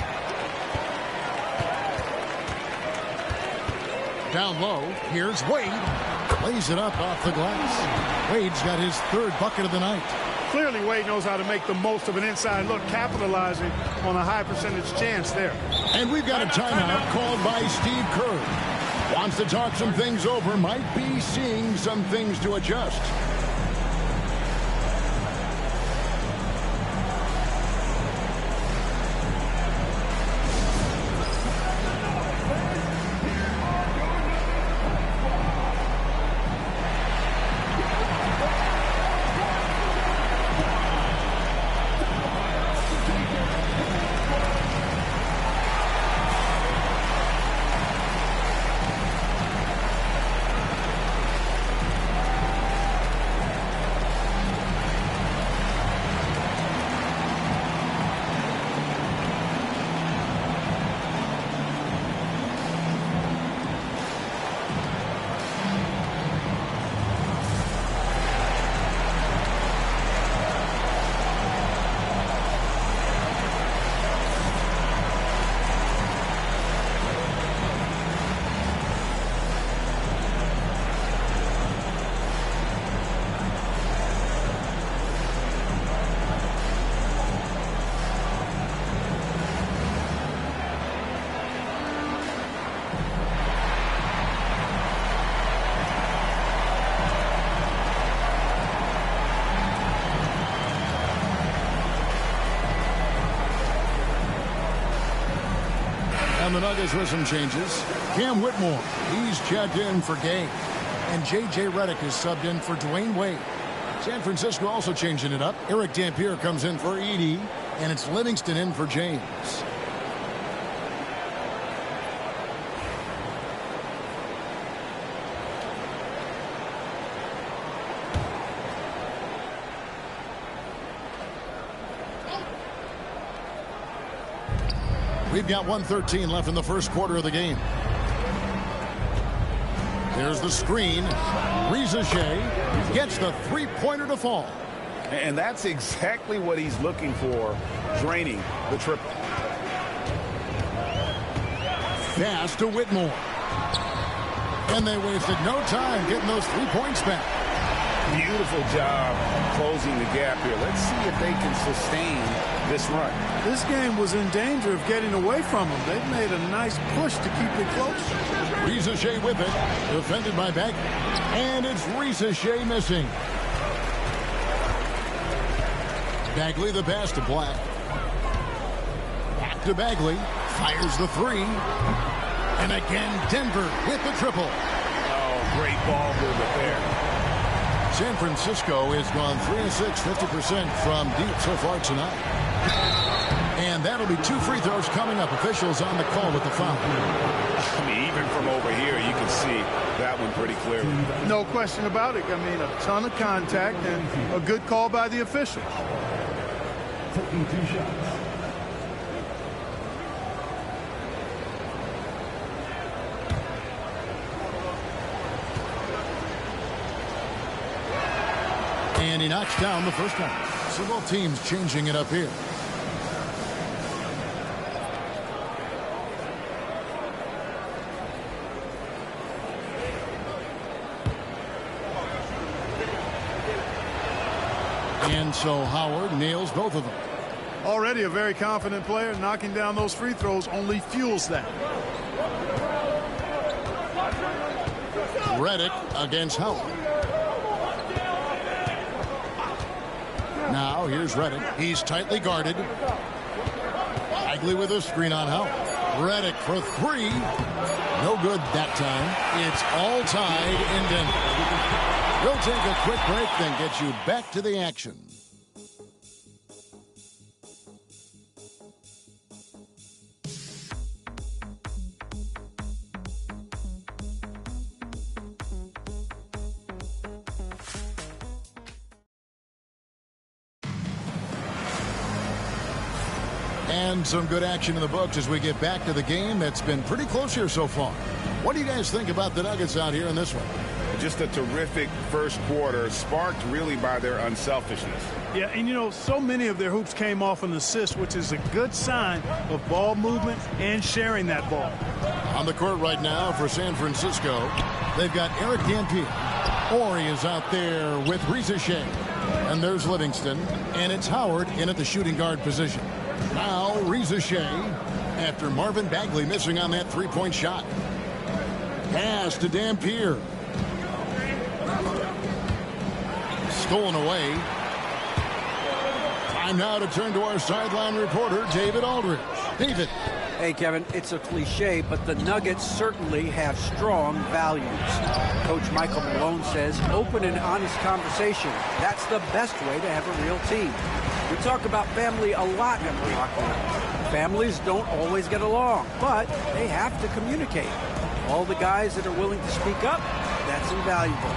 Down low, here's Wade. Lays it up off the glass. Wade's got his 3rd bucket of the night. Clearly, Wade knows how to make the most of an inside look, capitalizing on a high percentage chance there. And we've got a timeout called by Steve Kerr. Wants to talk some things over, might be seeing some things to adjust. And the Nuggets with some changes. Cam Whitmore, he's checked in for Gay. And J.J. Redick is subbed in for Dwayne Wade. San Francisco also changing it up. Eric Dampier comes in for Edey. And it's Livingston in for James. We've got 1:13 left in the first quarter of the game. There's the screen. Reza Shea gets the three-pointer to fall. And that's exactly what he's looking for, draining the triple. Pass to Whitmore. And they wasted no time getting those 3 points back. Beautiful job closing the gap here. Let's see if they can sustain this run. This game was in danger of getting away from them. They've made a nice push to keep it close. Reza Shea with it. Defended by Bagley. And it's Reza Shea missing. Bagley the pass to Black. Back to Bagley. Fires the three. And again, Denver with the triple. Oh, great ball movement there. San Francisco has gone 3 of 6, 50% from deep so far tonight. And that'll be 2 free throws coming up. Officials on the call with the foul. I mean, even from over here, you can see that one pretty clearly. No question about it. I mean, a ton of contact and a good call by the official. Taking 2 shots. And he knocks down the first one. So both teams changing it up here. And so Howard nails both of them. Already a very confident player. Knocking down those free throws only fuels that. Redick against Howard. Now here's Redick. He's tightly guarded. Bagley with a screen on Howard. Redick for three. No good that time. It's all tied in Denver. We'll take a quick break, then get you back to the action. And some good action in the books as we get back to the game that's been pretty close here so far. What do you guys think about the Nuggets out here in this one? Just a terrific first quarter, sparked really by their unselfishness. Yeah, and you know, so many of their hoops came off an assist, which is a good sign of ball movement and sharing that ball. On the court right now for San Francisco, they've got Eric Dampier. Ori is out there with Reza Shea. And there's Livingston. And it's Howard in at the shooting guard position. Now Reza Shea after Marvin Bagley missing on that three-point shot. Pass to Dampier. Stolen away. Time now to turn to our sideline reporter, David Aldridge. David. Hey, Kevin, it's a cliche, but the Nuggets certainly have strong values. Coach Michael Malone says open and honest conversation. That's the best way to have a real team. We talk about family a lot in Milwaukee. Families don't always get along, but they have to communicate. All the guys that are willing to speak up, that's invaluable.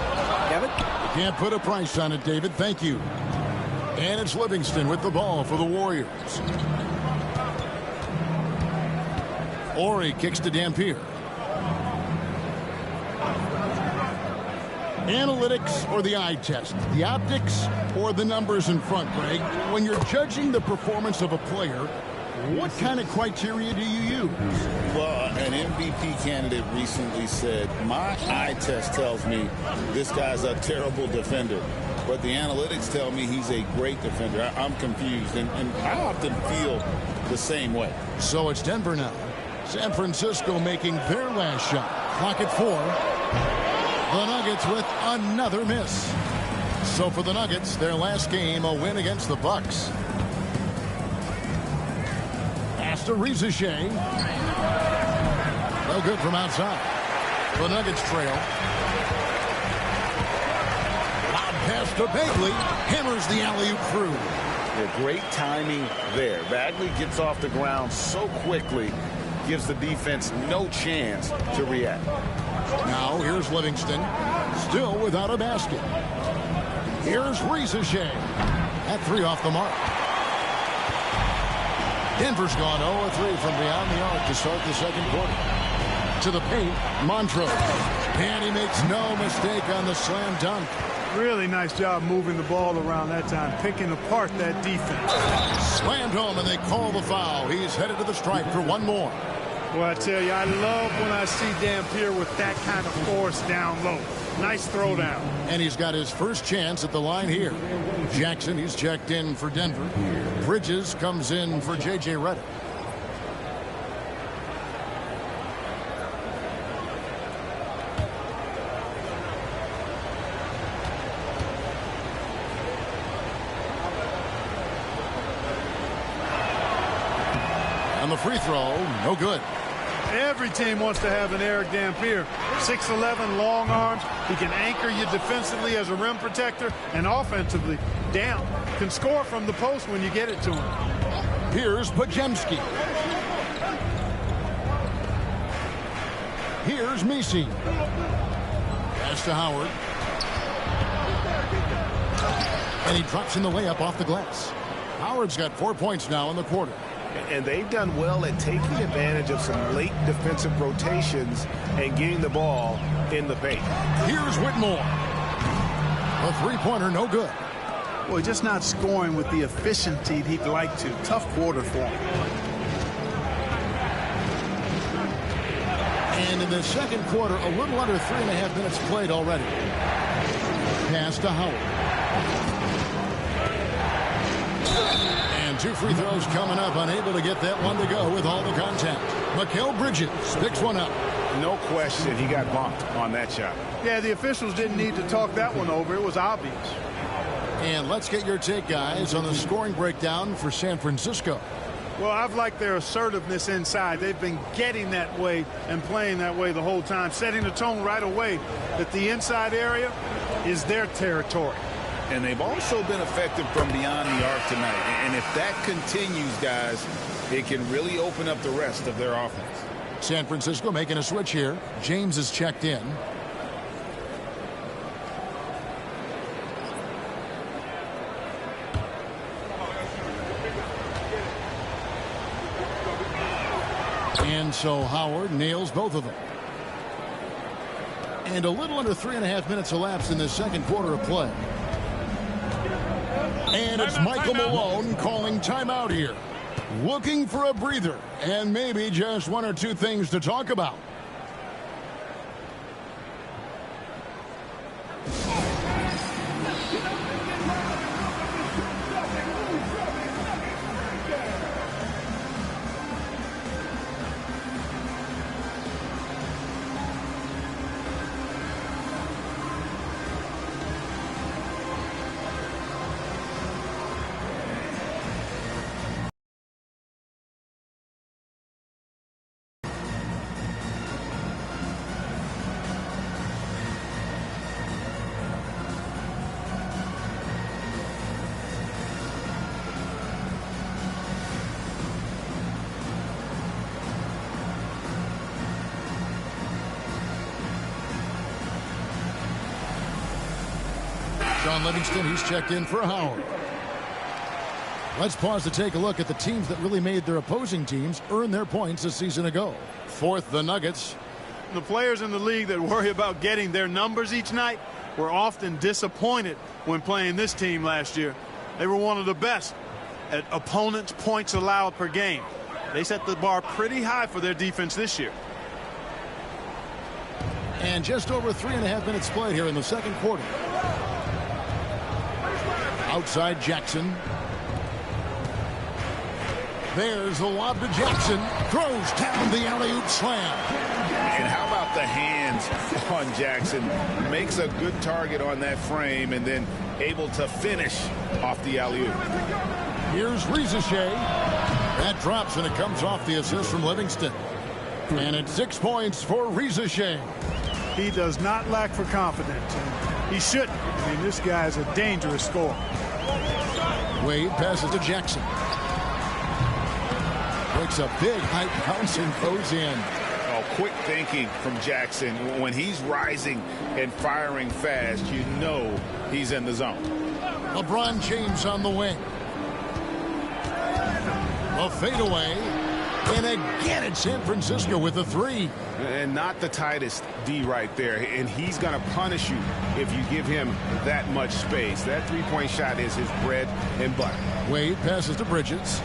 Kevin? You can't put a price on it, David. Thank you. And it's Livingston with the ball for the Warriors. Ori kicks to Dampier. Analytics or the eye test? The optics or the numbers in front, Greg? When you're judging the performance of a player, what kind of criteria do you use? Well, an MVP candidate recently said, my eye test tells me this guy's a terrible defender, but the analytics tell me he's a great defender. I'm confused, and I often feel the same way. So it's Denver now. San Francisco making their last shot. Clock at 4. The Nuggets with another miss. So for the Nuggets, their last game, a win against the Bucks. Pass to Reza Shea. No good from outside. The Nuggets trail. Lob pass to Bagley. Hammers the alley-oop through. Yeah, great timing there. Bagley gets off the ground so quickly, gives the defense no chance to react. Now here's Livingston, still without a basket. Here's Risacher. That three off the mark. Denver's gone 0-3 from beyond the arc to start the second quarter. To the paint, Montrose. And he makes no mistake on the slam dunk. Really nice job moving the ball around that time, picking apart that defense. Slammed home, and they call the foul. He's headed to the stripe for one more. Well, I tell you, I love when I see Dampier with that kind of force down low. Nice throwdown. And he's got his first chance at the line here. Jackson, he's checked in for Denver. Bridges comes in for J.J. Redick. And the free throw, no good. Every team wants to have an Eric Dampier. 6'11", long arms. He can anchor you defensively as a rim protector and offensively down. Can score from the post when you get it to him. Here's Pajemski. Here's Misi. Pass to Howard. And he drops in the layup off the glass. Howard's got 4 points now in the quarter. And they've done well at taking advantage of some late defensive rotations and getting the ball in the paint. Here's Whitmore. A three-pointer, no good. Well, just not scoring with the efficiency he'd like to. Tough quarter for him. And in the second quarter, a little under 3.5 minutes played already. Pass to Howard. And two free throws coming up, unable to get that one to go with all the contact. Mikal Bridges picks one up. No question he got bumped on that shot. Yeah, the officials didn't need to talk that one over. It was obvious. And let's get your take, guys, on the scoring breakdown for San Francisco. Well, I've liked their assertiveness inside. They've been getting that way and playing that way the whole time, setting the tone right away that the inside area is their territory. And they've also been effective from beyond the arc tonight. And if that continues, guys, it can really open up the rest of their offense. San Francisco making a switch here. James is checked in. And so Howard nails both of them. And a little under 3.5 minutes elapsed in the second quarter of play. And it's Michael Malone calling timeout here. Looking for a breather and maybe just one or two things to talk about. John Livingston, he's checked in for Howard. Let's pause to take a look at the teams that really made their opposing teams earn their points a season ago. Fourth, the Nuggets. The players in the league that worry about getting their numbers each night were often disappointed when playing this team last year. They were one of the best at opponents' points allowed per game. They set the bar pretty high for their defense this year. And just over 3.5 minutes played here in the second quarter. Outside Jackson. There's the lob to Jackson. Throws down the alley-oop slam. And how about the hands on Jackson? Makes a good target on that frame and then able to finish off the alley-oop. Here's Risacher. That drops and it comes off the assist from Livingston. And it's 6 points for Reza Shea. He does not lack for confidence, and he shouldn't. I mean, this guy is a dangerous scorer. Wade passes to Jackson. Breaks a big high bounce and goes in. Oh, quick thinking from Jackson. When he's rising and firing fast, you know he's in the zone. LeBron James on the wing. A fadeaway. And again, it's San Francisco with a 3. And not the tightest D right there. And he's going to punish you if you give him that much space. That three-point shot is his bread and butter. Wade passes to Bridges.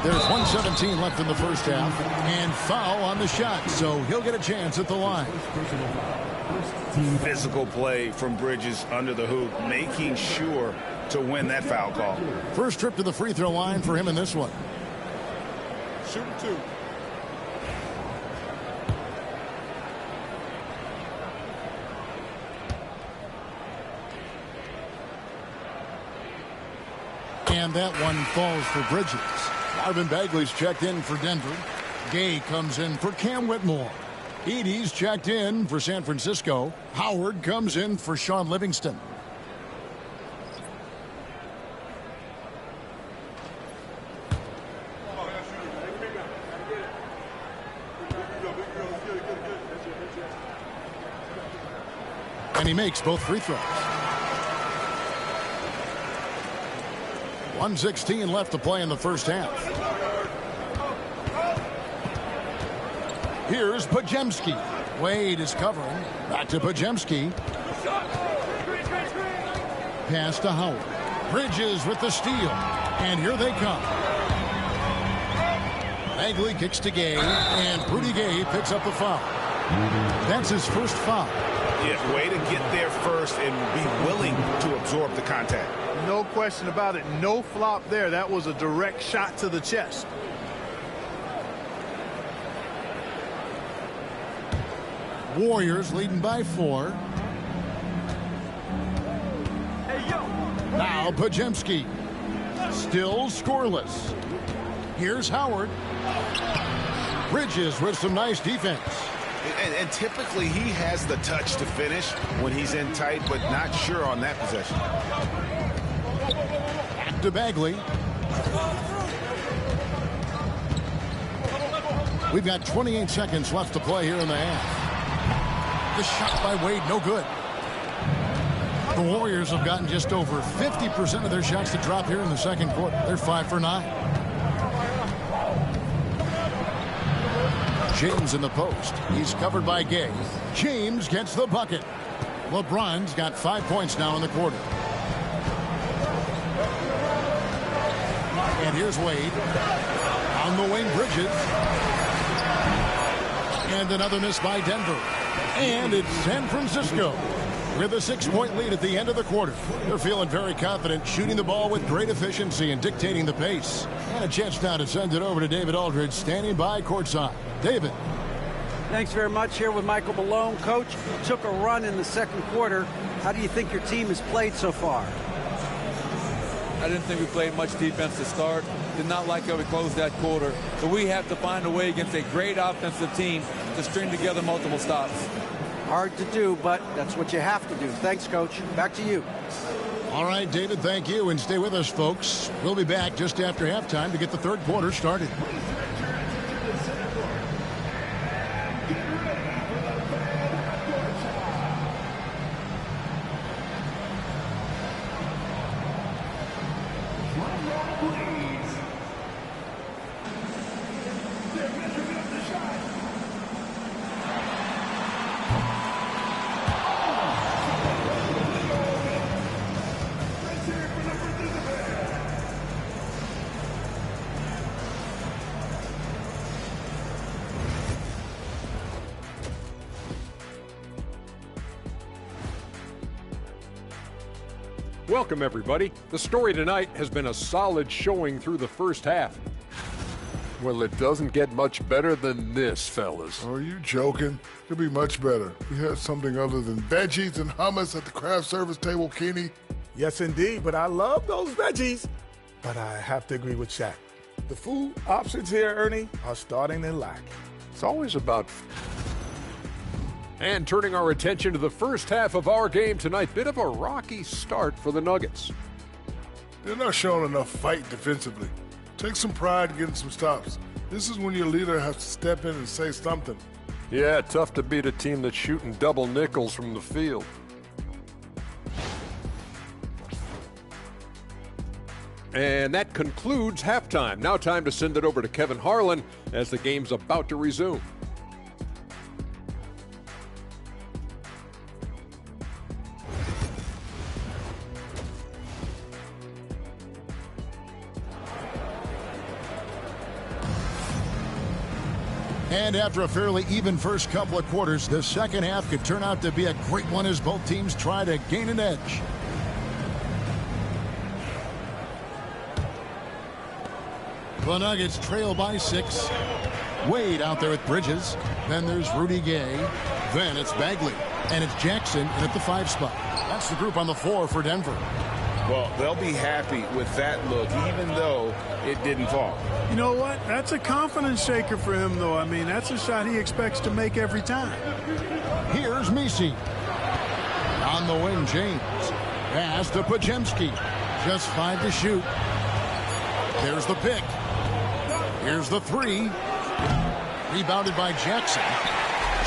There's 1:17 left in the first half. And foul on the shot, so he'll get a chance at the line. Physical play from Bridges under the hoop, making sure to win that foul call. First trip to the free throw line for him in this one. Shoot 2. And that one falls for Bridges. Marvin Bagley's checked in for Denver. Gay comes in for Cam Whitmore. Edey's checked in for San Francisco. Howard comes in for Sean Livingston. And he makes both free throws. 1:16 left to play in the first half. Here's Pajemski. Wade is covering. Back to Pajemski. Pass to Howard. Bridges with the steal. And here they come. Bagley kicks to Gay. And Rudy Gay picks up the foul. That's his first foul. Yeah, way to get there first and be willing to absorb the contact. No question about it. No flop there. That was a direct shot to the chest. Warriors leading by 4. Now Pajemski. Still scoreless. Here's Howard. Bridges with some nice defense. And typically he has the touch to finish when he's in tight, but not sure on that possession. Back to Bagley. We've got 28 seconds left to play here in the half. The shot by Wade, no good. The Warriors have gotten just over 50% of their shots to drop here in the second quarter. They're 5 for 9. James in the post. He's covered by Gay. James gets the bucket. LeBron's got 5 points now in the quarter. And here's Wade. On the wing, Bridges. And another miss by Denver. And it's San Francisco with a 6-point lead at the end of the quarter. They're feeling very confident, shooting the ball with great efficiency and dictating the pace. And a chance now to send it over to David Aldridge, standing by courtside. David. Thanks very much. Here with Michael Malone. Coach, took a run in the second quarter. How do you think your team has played so far? I didn't think we played much defense to start. Did not like how we closed that quarter. But we have to find a way against a great offensive team to string together multiple stops. Hard to do, but that's what you have to do. Thanks, Coach. Back to you. All right, David, thank you. And stay with us, folks. We'll be back just after halftime to get the third quarter started. Welcome, everybody. The story tonight has been a solid showing through the first half. Well, it doesn't get much better than this, fellas. Are you joking? Could be much better. We had something other than veggies and hummus at the craft service table, Keeney. Yes, indeed, but I love those veggies. But I have to agree with Shaq. The food options here, Ernie, are starting to lack. It's always about... And turning our attention to the first half of our game tonight, bit of a rocky start for the Nuggets. They're not showing enough fight defensively. Take some pride getting some stops. This is when your leader has to step in and say something. Yeah, tough to beat a team that's shooting double nickels from the field. And that concludes halftime. Now time to send it over to Kevin Harlan as the game's about to resume. And after a fairly even first couple of quarters, the second half could turn out to be a great one as both teams try to gain an edge. The Nuggets trail by 6. Wade out there with Bridges. Then there's Rudy Gay. Then it's Bagley. And it's Jackson in at the 5 spot. That's the group on the floor for Denver. Well, they'll be happy with that look, even though it didn't fall. You know what? That's a confidence shaker for him, though. I mean, that's a shot he expects to make every time. Here's Misi. On the wing, James. Pass to Podziemski. Just 5 to shoot. There's the pick. Here's the 3. Rebounded by Jackson.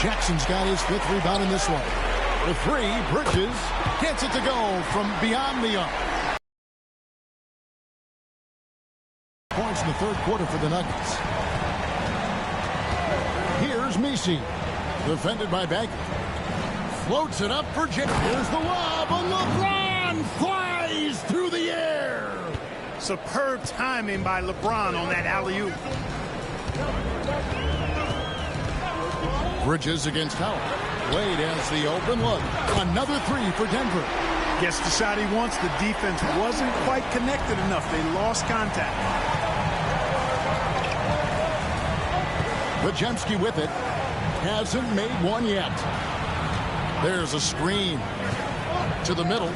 Jackson's got his 5th rebound in this one. The 3, Bridges gets it to go from beyond the arc. Points in the third quarter for the Nuggets. Here's Misi. Defended by Bagley. Floats it up for James. Here's the lob, and LeBron flies through the air. Superb timing by LeBron on that alley-oop. Bridges against Howard. Wade has the open look. Another 3 for Denver. Gets the shot he wants. The defense wasn't quite connected enough. They lost contact. Podziemski with it. Hasn't made one yet. There's a screen. To the middle.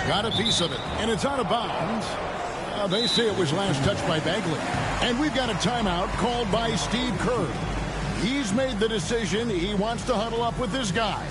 Got a piece of it. And it's out of bounds. They say it was last touched by Bagley. And we've got a timeout called by Steve Kerr. He's made the decision. He wants to huddle up with his guys.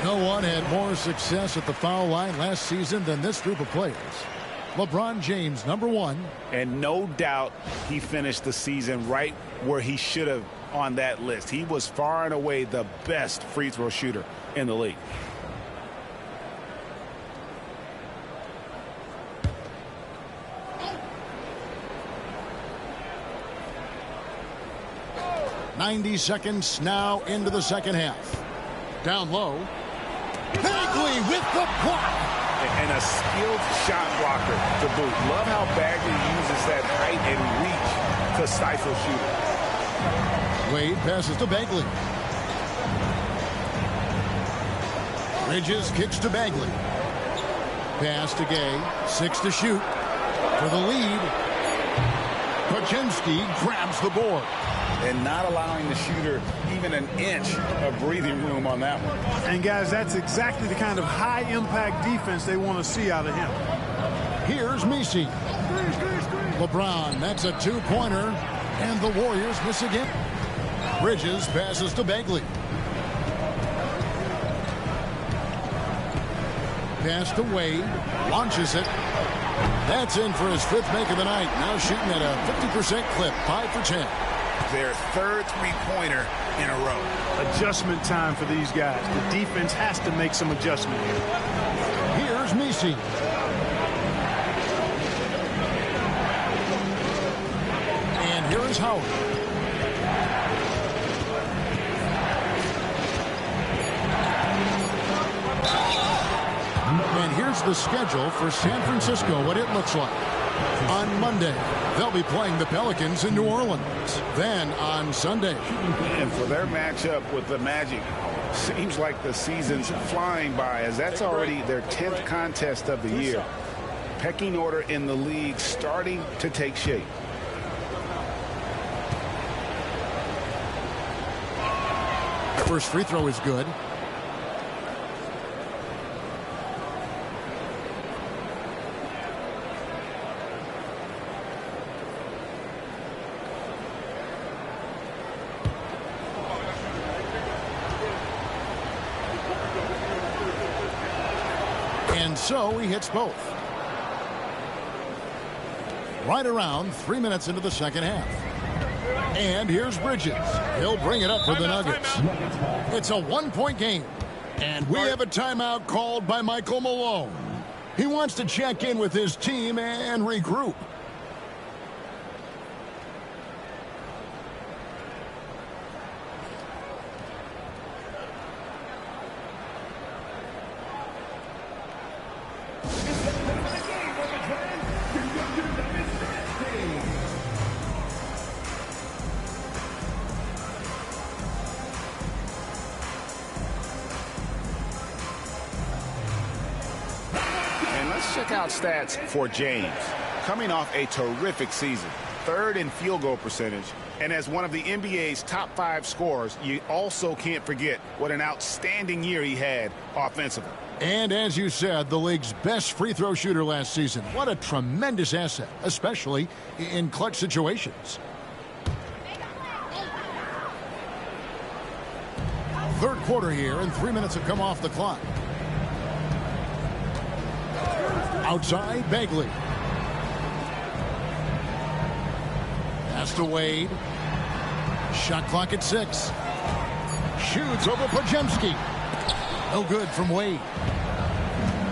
No one had more success at the foul line last season than this group of players. LeBron James, number 1. And no doubt he finished the season right where he should have on that list. He was far and away the best free throw shooter in the league. .90 seconds now into the second half. Down low. Bagley with the block. And a skilled shot blocker to boot. Love how Bagley uses that height and reach to stifle shooters. Wade passes to Bagley. Bridges kicks to Bagley. Pass to Gay. 6 to shoot. For the lead. Podziemski grabs the board. And not allowing the shooter even an inch of breathing room on that one. And, guys, that's exactly the kind of high-impact defense they want to see out of him. Here's Misi. LeBron, that's a 2-pointer. And the Warriors miss again. Bridges passes to Bagley. pass to Wade. Launches it. That's in for his 5th make of the night. Now shooting at a 50% clip. 5 for 10. Their 3rd three-pointer in a row. Adjustment time for these guys. The defense has to make some adjustment here. Here's Misi. And here is Howard. And here's the schedule for San Francisco, what it looks like. On Monday, they'll be playing the Pelicans in New Orleans. Then on Sunday. And for their matchup with the Magic, seems like the season's flying by, as that's already their 10th contest of the year. Pecking order in the league starting to take shape. First free throw is good. And so he hits both. Right around 3 minutes into the second half. And here's Bridges. He'll bring it up for the Nuggets. It's a 1-point game. And we have a timeout called by Michael Malone. He wants to check in with his team and regroup. Check out stats for James. Coming off a terrific season, 3rd in field goal percentage, and as one of the NBA's top 5 scorers, you also can't forget what an outstanding year he had offensively. And as you said, the league's best free throw shooter last season. What a tremendous asset, especially in clutch situations. 3rd quarter here, and 3 minutes have come off the clock. Outside, Bagley. Pass to Wade. Shot clock at 6. Shoots over Pajemski. No good from Wade.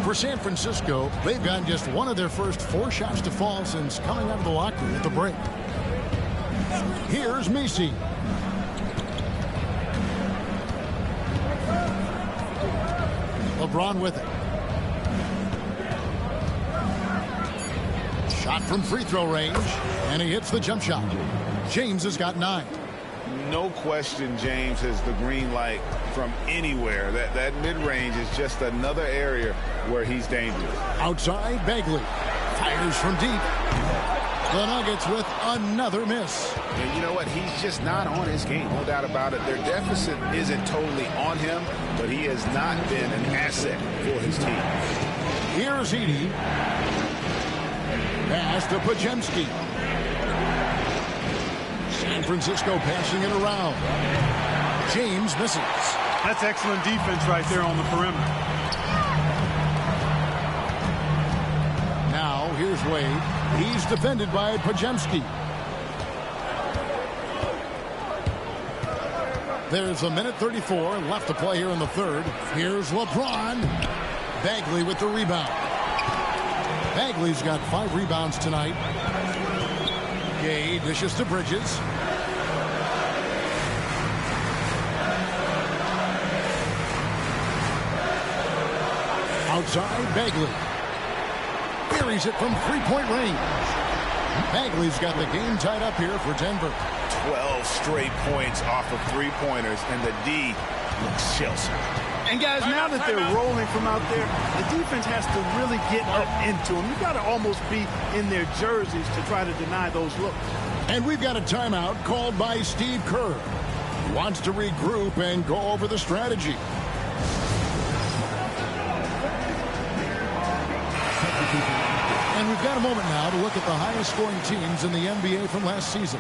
For San Francisco, they've gotten just one of their first 4 shots to fall since coming out of the locker room at the break. Here's Misi. LeBron with it. Shot from free throw range, and he hits the jump shot. James has got 9. No question James has the green light from anywhere. That mid-range is just another area where he's dangerous. Outside, Bagley. Fires from deep. The Nuggets with another miss. And you know what? He's just not on his game. No doubt about it. Their deficit isn't totally on him, but he has not been an asset for his team. Here's Edey. Pass to Pajemski. San Francisco passing it around. James misses. That's excellent defense right there on the perimeter. Now here's Wade. He's defended by Pajemski. There's a minute 34 left to play here in the 3rd. Here's LeBron. Bagley with the rebound. Bagley's got 5 rebounds tonight. Gay dishes to Bridges. Outside, Bagley. Buries it from 3-point range. Bagley's got the game tied up here for Denver. 12 straight points off of 3-pointers, and the D looks Chelsea. And guys, now that they're rolling from out there, the defense has to really get up into them. You've got to almost be in their jerseys to try to deny those looks. And we've got a timeout called by Steve Kerr. He wants to regroup and go over the strategy. And we've got a moment now to look at the highest scoring teams in the NBA from last season.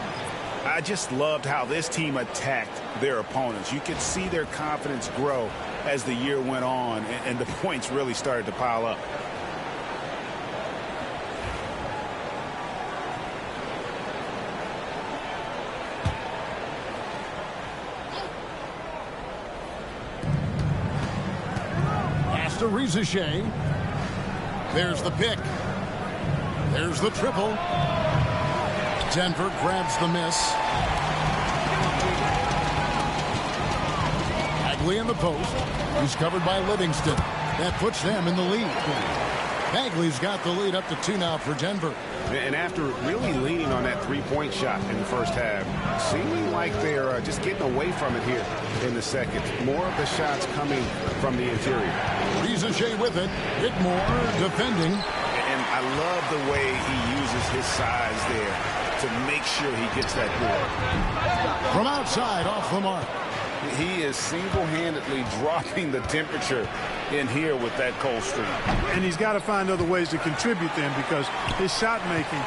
I just loved how this team attacked their opponents. You could see their confidence grow as the year went on and the points really started to pile up. To Rizachet. There's the pick. There's the triple. Denver grabs the miss. Bagley in the post. He's covered by Livingston. That puts them in the lead. Bagley's got the lead up to 2 now for Denver. And after really leaning on that three-point shot in the first half, seeming like they're just getting away from it here in the second. More of the shots coming from the interior. Rizachet with it. Whitmore defending. And I love the way he uses his size there to make sure he gets that board. From outside, off the mark. He is single-handedly dropping the temperature in here with that cold streak. And he's got to find other ways to contribute then, because his shot making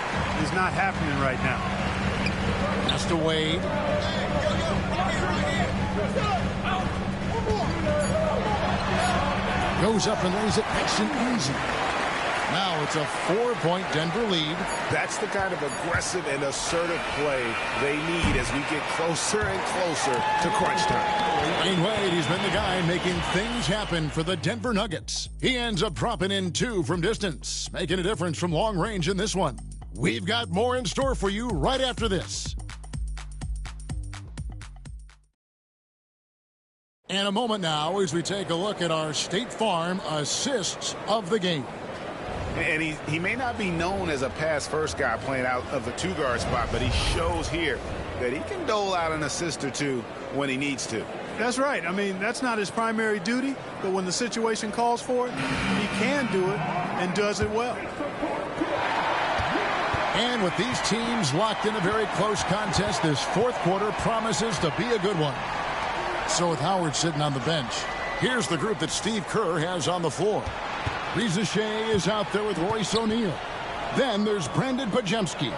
is not happening right now. Pass to Wade. Goes up and lays it nice and easy. Now it's a 4-point Denver lead. That's the kind of aggressive and assertive play they need as we get closer and closer to crunch time. Dwayne Wade, he's been the guy making things happen for the Denver Nuggets. He ends up dropping in 2 from distance, making a difference from long range in this one. We've got more in store for you right after this. In a moment now as we take a look at our State Farm assists of the game. And he may not be known as a pass-first guy playing out of the 2-guard spot, but he shows here that he can dole out an assist or 2 when he needs to. That's right. I mean, that's not his primary duty, but when the situation calls for it, he can do it and does it well. And with these teams locked in a very close contest, this 4th quarter promises to be a good one. So with Howard sitting on the bench, here's the group that Steve Kerr has on the floor. Rizachet is out there with Royce O'Neal. Then there's Brandon Pajemski.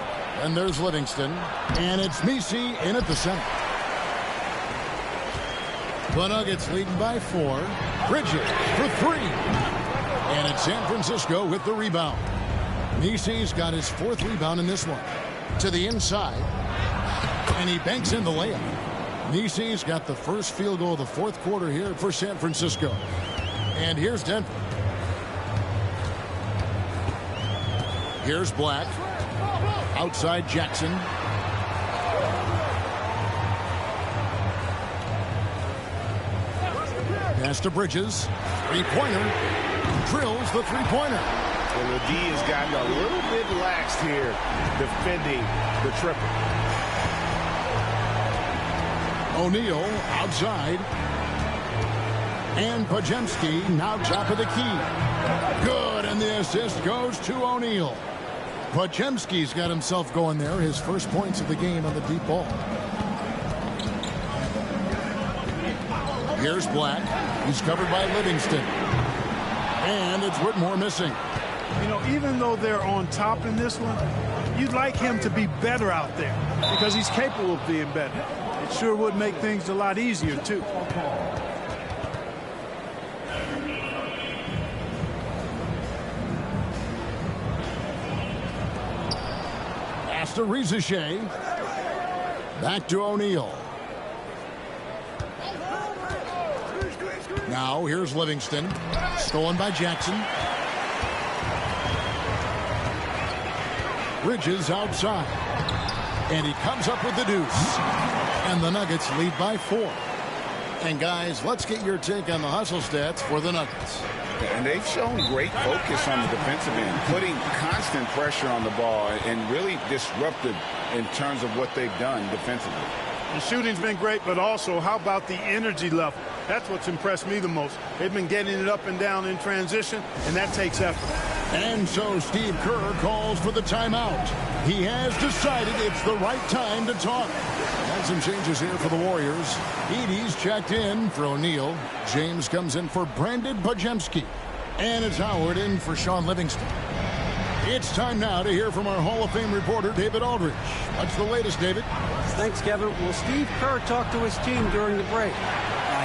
And there's Livingston. And it's Misi in at the center. The Nuggets leading by 4. Bridges for 3. And it's San Francisco with the rebound. Misi's got his 4th rebound in this one. To the inside. And he banks in the layup. Misi's got the first field goal of the 4th quarter here for San Francisco. And here's Denver. Here's Black. Outside Jackson. Pass to Bridges. 3-pointer. Drills the 3-pointer. Well, the D has gotten a little bit laxed here defending the triple. O'Neal outside. And Pajemski now top of the key. Good, and the assist goes to O'Neal. Pajemski's got himself going there. His first points of the game on the deep ball. Here's Black. He's covered by Livingston. And it's Whitmore missing. You know, even though they're on top in this one, you'd like him to be better out there because he's capable of being better. It sure would make things a lot easier, too. Pass to Rizachet. Back to O'Neal. Now here's Livingston. Stolen by Jackson. Bridges outside. And he comes up with the deuce. And the Nuggets lead by 4. And guys, let's get your take on the hustle stats for the Nuggets. And they've shown great focus on the defensive end, putting constant pressure on the ball and really disruptive in terms of what they've done defensively. The shooting's been great, but also how about the energy level? That's what's impressed me the most. They've been getting it up and down in transition, and that takes effort. And so Steve Kerr calls for the timeout. He has decided it's the right time to talk. And some changes here for the Warriors. Edey's checked in for O'Neal. James comes in for Brandon Pajemski. And it's Howard in for Sean Livingston. It's time now to hear from our Hall of Fame reporter, David Aldridge. What's the latest, David? Thanks, Kevin. Well, Steve Kerr talked to his team during the break.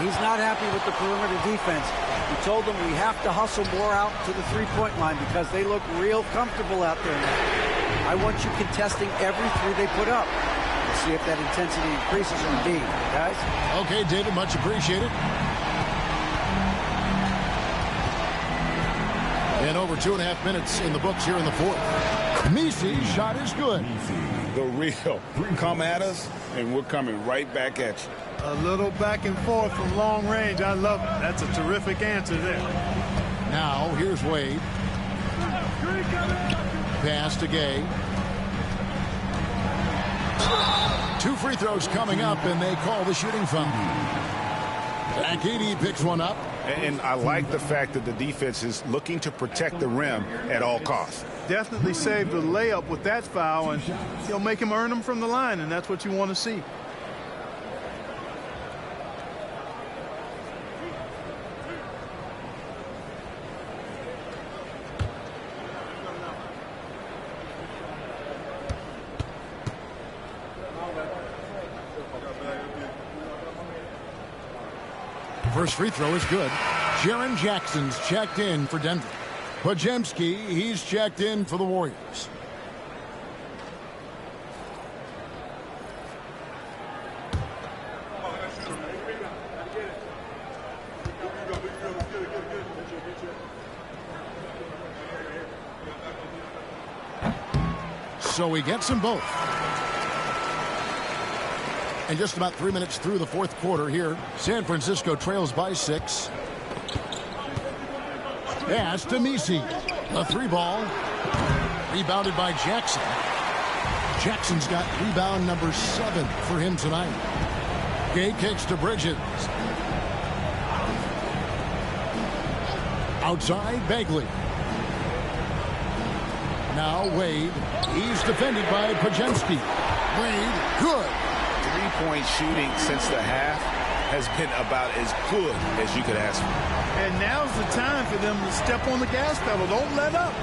He's not happy with the perimeter defense. He told them we have to hustle more out to the three-point line because they look real comfortable out there now. I want you contesting every three they put up. We'll see if that intensity increases on D, guys. Okay, David, much appreciated. And over 2.5 minutes in the books here in the fourth. Misi's shot is good. The real. Come at us, and we're coming right back at you. A little back and forth from long range. I love it. That's a terrific answer there. Now, here's Wade. Pass to Gay. 2 free throws coming up, and they call the shooting foul. Akidi picks one up. And I like the fact that the defense is looking to protect the rim at all costs. Definitely saved the layup with that foul, and he'll make him earn them from the line, and that's what you want to see. First free throw is good. Jaren Jackson's checked in for Denver. Podziemski, he's checked in for the Warriors. So he gets them both. And just about 3 minutes through the fourth quarter here. San Francisco trails by 6. Pass to Misi. A 3-ball. Rebounded by Jackson. Jackson's got rebound number 7 for him tonight. Gay kicks to Bridges. Outside, Bagley. Now Wade. He's defended by Podziemski. Wade, good. 3-point shooting since the half has been about as good as you could ask for. And now's the time for them to step on the gas pedal. Don't let up.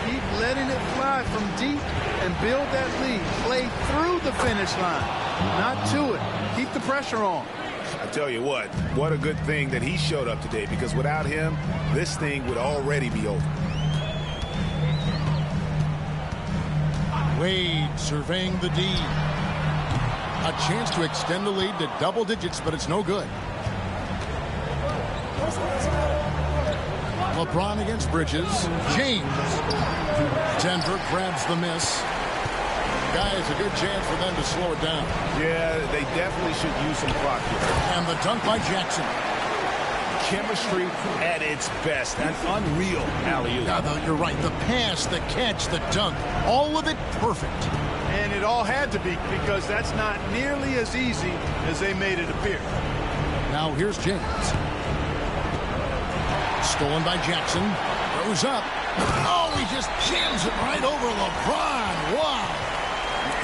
Keep letting it fly from deep and build that lead. Play through the finish line, not to it. Keep the pressure on. I tell you what a good thing that he showed up today, because without him, this thing would already be over. Wade surveying the D. A chance to extend the lead to double digits, but it's no good. LeBron against Bridges. James. Denver grabs the miss. Guys, a good chance for them to slow it down. Yeah, they definitely should use some clock here. And the dunk by Jackson. Chemistry at its best. An unreal alley-oop. Yeah, you're right. The pass, the catch, the dunk, all of it perfect. And it all had to be, because that's not nearly as easy as they made it appear. Now here's James. Stolen by Jackson. Throws up. Oh, he just jams it right over LeBron. Wow.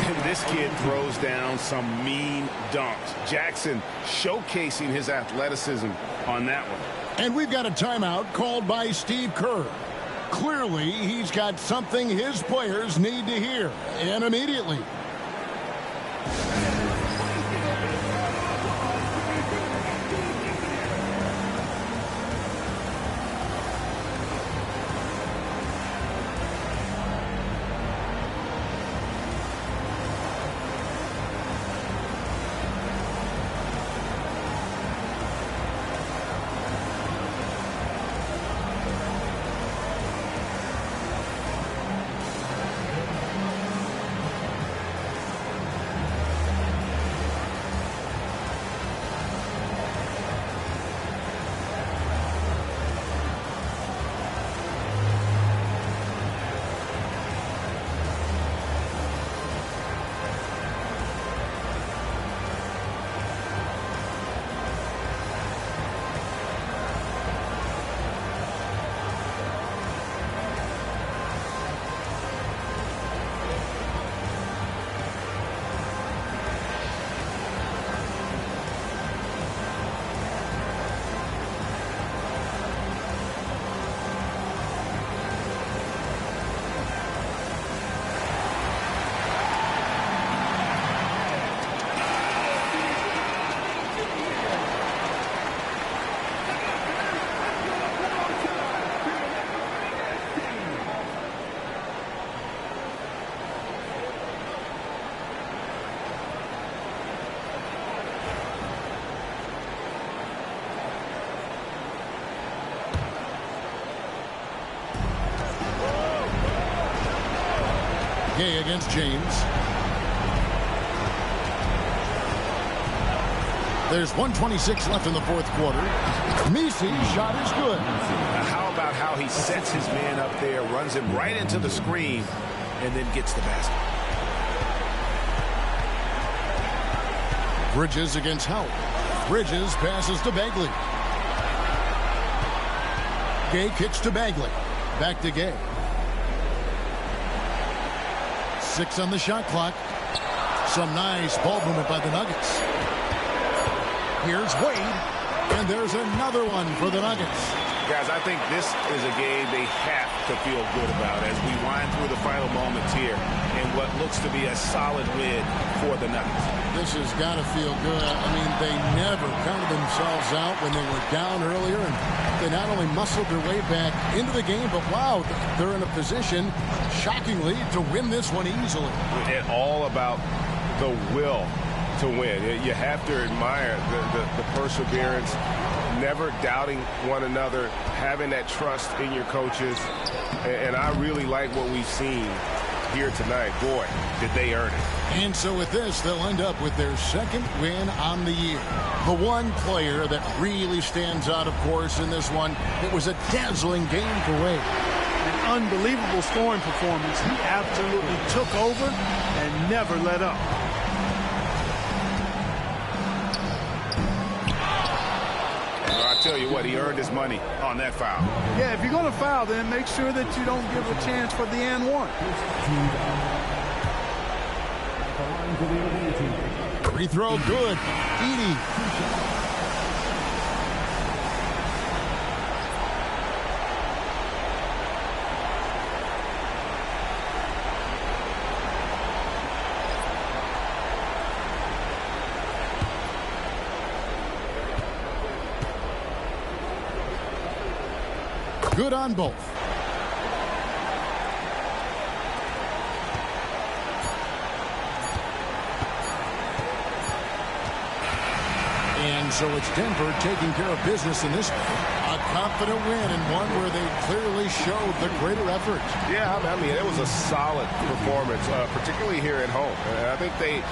And this kid throws down some mean dunks. Jackson showcasing his athleticism on that one. And we've got a timeout called by Steve Kerr. Clearly, he's got something his players need to hear, and immediately. Gay against James. There's 1:26 left in the fourth quarter. Misi's shot is good. Now how about how he sets his man up there, runs him right into the screen, and then gets the basket. Bridges against Howard. Bridges passes to Bagley. Gay kicks to Bagley. Back to Gay. 6 on the shot clock. Some nice ball movement by the Nuggets. Here's Wade. And there's another one for the Nuggets. Guys, I think this is a game they have to feel good about as we wind through the final moments here in what looks to be a solid win for the Nuggets. This has got to feel good. I mean, they never counted themselves out when they were down earlier, and they not only muscled their way back into the game, but wow, they're in a position, shockingly, to win this one easily. And all about the will to win. You have to admire the perseverance, never doubting one another, having that trust in your coaches. And I really like what we've seen here tonight. Boy, did they earn it. And so with this, they'll end up with their second win on the year. The one player that really stands out, of course, in this one, it was a dazzling game for Wade. An unbelievable scoring performance. He absolutely took over and never let up. I tell you what, he earned his money on that foul. Yeah, if you're going to foul, then make sure that you don't give a chance for the and one. Free throw good. Edie. Good on both. And so it's Denver taking care of business in this one. A confident win and one where they clearly showed the greater effort. Yeah, I mean, it was a solid performance, particularly here at home. And I think they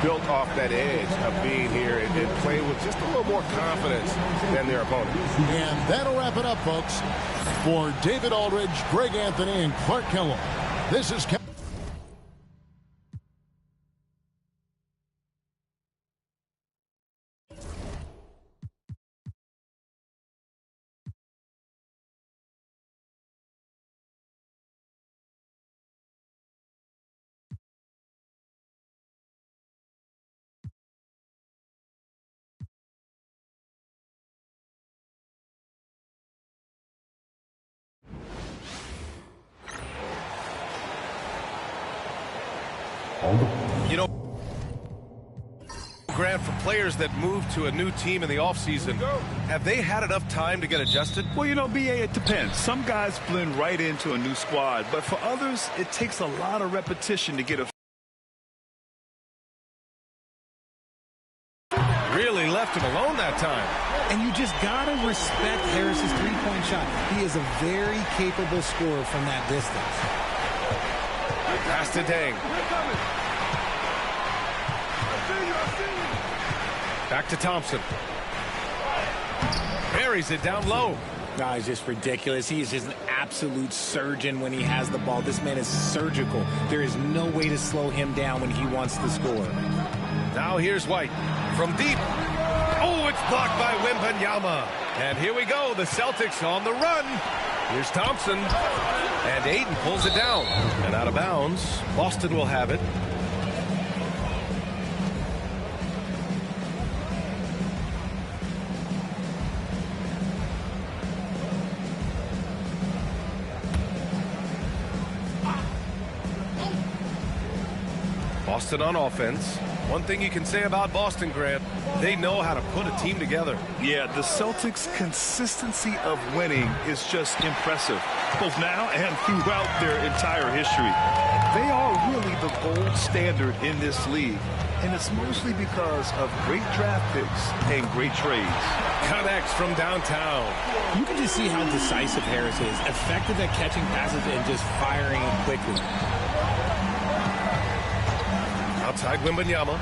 built off that edge of being here and played with just a little more confidence than their opponent. And that'll wrap it up, folks. For David Aldridge, Greg Anthony, and Clark Kellogg, this is You know, Grant, for players that move to a new team in the offseason, have they had enough time to get adjusted? Well, you know, BA, it depends. Some guys blend right into a new squad, but for others, it takes a lot of repetition to get a really left him alone that time. And you just got to respect Harris's three-point shot. He is a very capable scorer from that distance. Pass to Deng. Back to Thompson. Buries it down low. No, it's just ridiculous. He is just an absolute surgeon when he has the ball. This man is surgical. There is no way to slow him down when he wants to score. Now here's White from deep. Oh, it's blocked by Wembanyama. And here we go, the Celtics on the run. Here's Thompson. And Ayton pulls it down. And out of bounds. Boston will have it. Boston on offense. One thing you can say about Boston, Grant, they know how to put a team together. Yeah, the Celtics' consistency of winning is just impressive, both now and throughout their entire history. They are really the gold standard in this league, and it's mostly because of great draft picks and great trades. Connects from downtown. You can just see how decisive Harris is, effective at catching passes and just firing it quickly. Outside Wembanyama.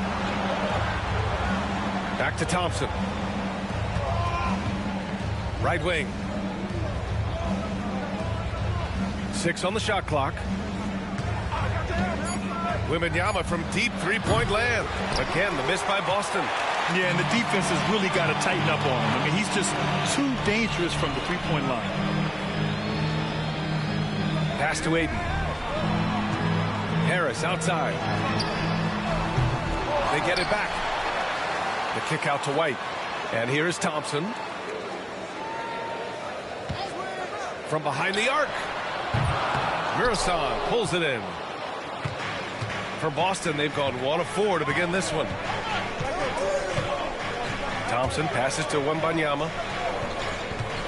Back to Thompson. Right wing. 6 on the shot clock. Wembanyama from deep three-point land. Again, the miss by Boston. Yeah, and the defense has really got to tighten up on him. I mean, he's just too dangerous from the three-point line. Pass to Aiden. Harris outside. They get it back. The kick out to White. And here is Thompson. From behind the arc. Murasan pulls it in. For Boston, they've gone 1 of 4 to begin this one. Thompson passes to Wembanyama.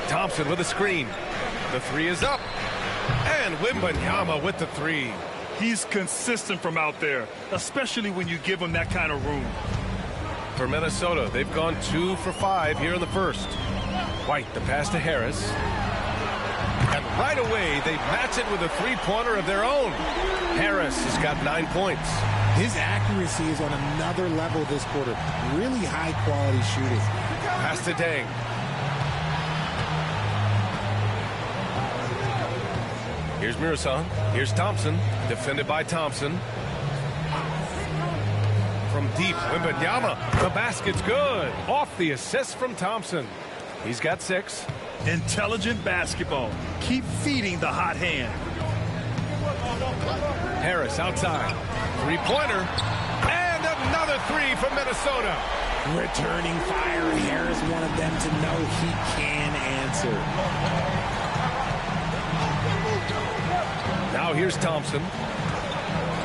Thompson with a screen. The 3 is up. And Wembanyama with the 3. He's consistent from out there, especially when you give him that kind of room. For Minnesota, they've gone 2 for 5 here in the first. White, the pass to Harris. And right away, they match it with a three-pointer of their own. Harris has got 9 points. His accuracy is on another level this quarter. Really high-quality shooting. Pass to Deng. Here's Murasan. Here's Thompson. Defended by Thompson. From deep, Wembanyama. The basket's good. Off the assist from Thompson. He's got 6. Intelligent basketball. Keep feeding the hot hand. Harris outside. Three-pointer. And another 3 from Minnesota. Returning fire. Harris wanted them to know he can answer. Now here's Thompson.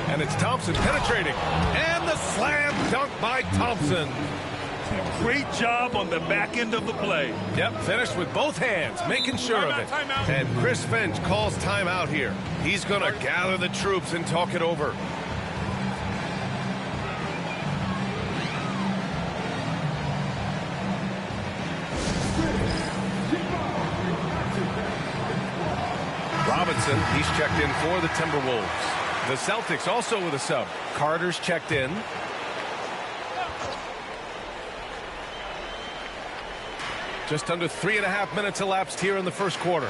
And it's Thompson penetrating. And the slam dunk by Thompson. Great job on the back end of the play. Yep, finished with both hands, making sure of it. And Chris Finch calls timeout here. He's going to gather the troops and talk it over. Robinson, he's checked in for the Timberwolves. The Celtics also with a sub. Carter's checked in. Just under 3.5 minutes elapsed here in the first quarter.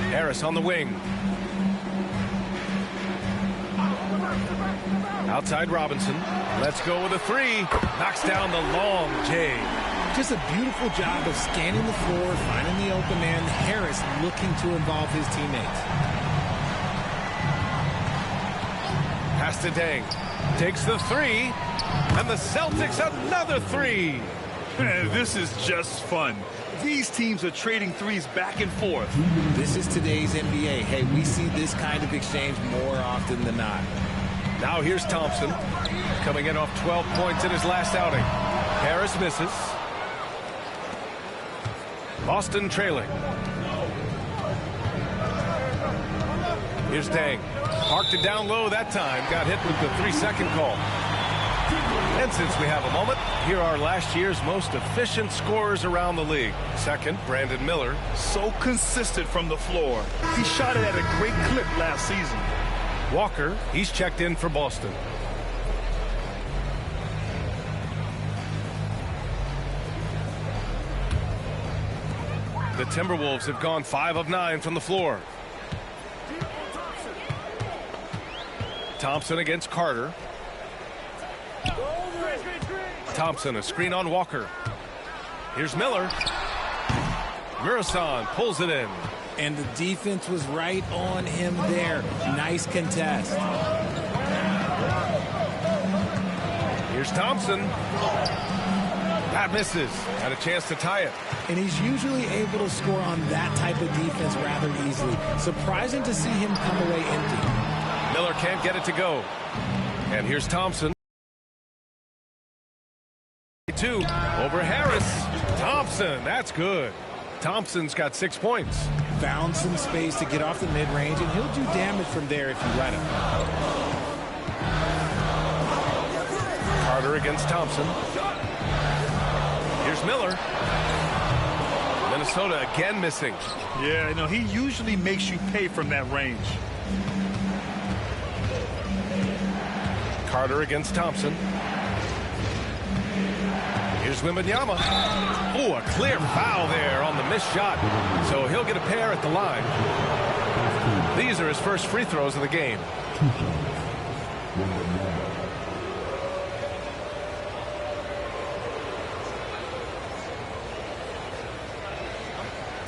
Harris on the wing. Outside Robinson. Let's go with a 3. Knocks down the long J. Just a beautiful job of scanning the floor, finding the open man. Harris looking to involve his teammates. Pass to Deng. Takes the 3. And the Celtics another 3. Man, this is just fun. These teams are trading threes back and forth. This is today's NBA. Hey, we see this kind of exchange more often than not. Now here's Thompson. Coming in off 12 points in his last outing. Harris misses. Boston trailing. Here's Deng. Parked it down low that time. Got hit with the 3-second call. And since we have a moment, here are last year's most efficient scorers around the league. Second, Brandon Miller. So consistent from the floor. He shot it at a great clip last season. Walker, he's checked in for Boston. The Timberwolves have gone 5 of 9 from the floor. Thompson against Carter. Thompson, a screen on Walker. Here's Miller. Murasan pulls it in. And the defense was right on him there. Nice contest. Here's Thompson. That misses. Had a chance to tie it. And he's usually able to score on that type of defense rather easily. Surprising to see him come away empty. Miller can't get it to go. And here's Thompson. 2 over Harris. Thompson, that's good. Thompson's got 6 points. Found some space to get off the mid-range, and he'll do damage from there if you let him. Carter against Thompson. Here's Miller. Minnesota again missing. Yeah, no, he usually makes you pay from that range. Carter against Thompson. Here's Wembanyama. Oh, a clear foul there on the missed shot. So he'll get a pair at the line. These are his first free throws of the game.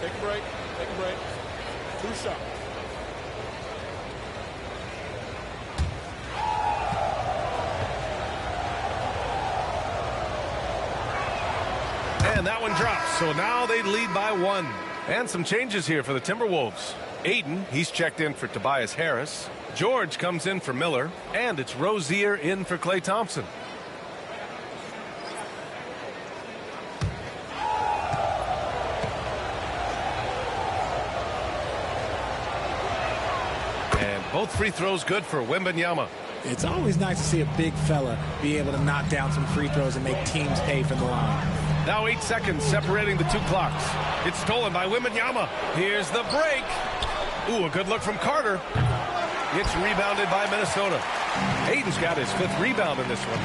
Take a break. Take a break. 2 shots. And that one drops. So now they lead by 1. And some changes here for the Timberwolves. Aiden, he's checked in for Tobias Harris. George comes in for Miller. And it's Rozier in for Klay Thompson. And both free throws good for Wembanyama. It's always nice to see a big fella be able to knock down some free throws and make teams pay from the line. Now 8 seconds separating the 2 clocks. It's stolen by Wembanyama. Here's the break. Ooh, a good look from Carter. It's rebounded by Minnesota. Aiden's got his 5th rebound in this one.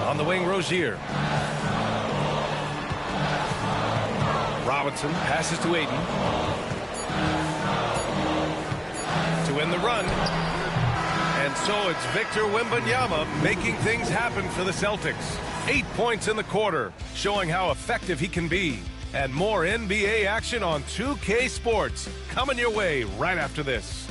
On the wing, Rozier. Robinson passes to Aiden. To win the run. And so it's Victor Wembanyama making things happen for the Celtics. 8 points in the quarter, showing how effective he can be. And more NBA action on 2K Sports coming your way right after this.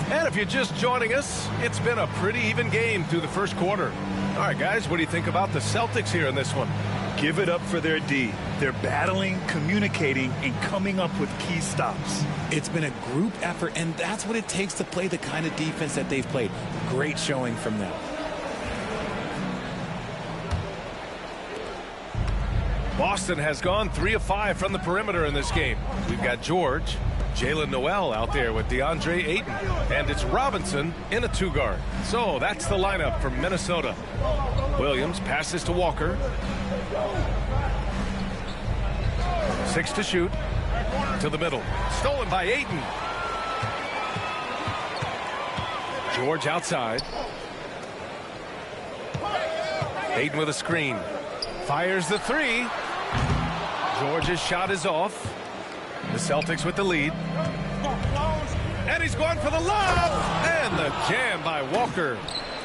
And if you're just joining us, it's been a pretty even game through the first quarter. All right, guys, what do you think about the Celtics here in this one? Give it up for their D. They're battling, communicating, and coming up with key stops. It's been a group effort, and that's what it takes to play the kind of defense that they've played. Great showing from them. Boston has gone 3 of 5 from the perimeter in this game. We've got George, Jalen Noel out there with DeAndre Ayton, and it's Robinson in a 2-guard. So that's the lineup for Minnesota. Williams passes to Walker. 6 to shoot. To the middle. Stolen by Ayton. George outside. Ayton with a screen. Fires the 3. George's shot is off. The Celtics with the lead. And he's going for the lob. And the jam by Walker.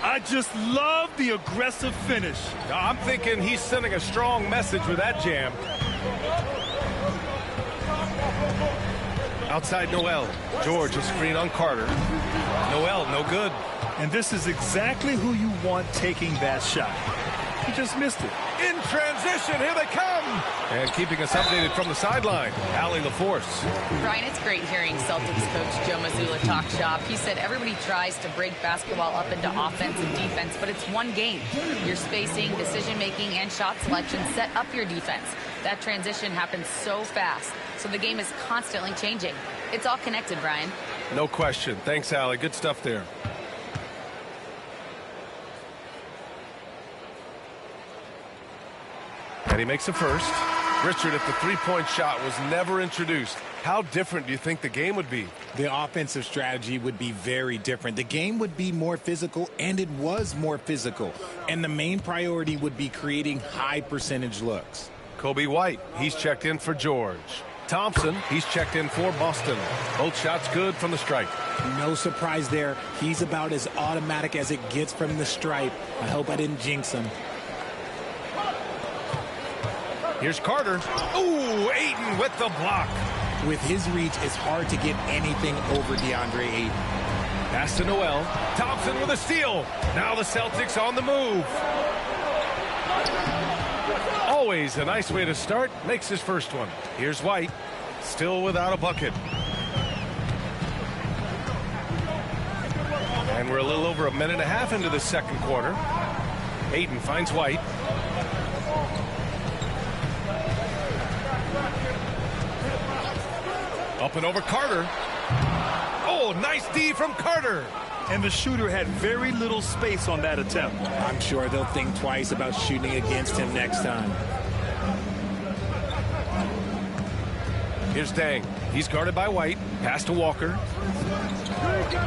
I just love the aggressive finish. I'm thinking he's sending a strong message with that jam. Outside Noel. George a screen on Carter. Noel no good. And this is exactly who you want taking that shot. He just missed it. In transition, here they come. And keeping us updated from the sideline, Allie LaForce. Brian, it's great hearing Celtics coach Joe Mazzulla talk shop. He said everybody tries to break basketball up into offense and defense, but it's one game. Your spacing, decision-making, and shot selection set up your defense. That transition happens so fast, so the game is constantly changing. It's all connected, Brian. No question. Thanks, Allie. Good stuff there. And he makes a first. Richard, if the three-point shot was never introduced, how different do you think the game would be? The offensive strategy would be very different. The game would be more physical, and it was more physical. And the main priority would be creating high-percentage looks. Kobe White, he's checked in for George. Thompson, he's checked in for Boston. Both shots good from the stripe. No surprise there. He's about as automatic as it gets from the stripe. I hope I didn't jinx him. Here's Carter. Ooh, Ayton with the block. With his reach, it's hard to get anything over DeAndre Ayton. Pass to Noel. Thompson with a steal. Now the Celtics on the move. Always a nice way to start. Makes his first one. Here's White. Still without a bucket. And we're a little over a minute and a half into the second quarter. Ayton finds White. Up and over Carter. Oh, nice D from Carter. and the shooter had very little space on that attempt. I'm sure they'll think twice about shooting against him next time. Here's Dang. He's guarded by White. Pass to Walker.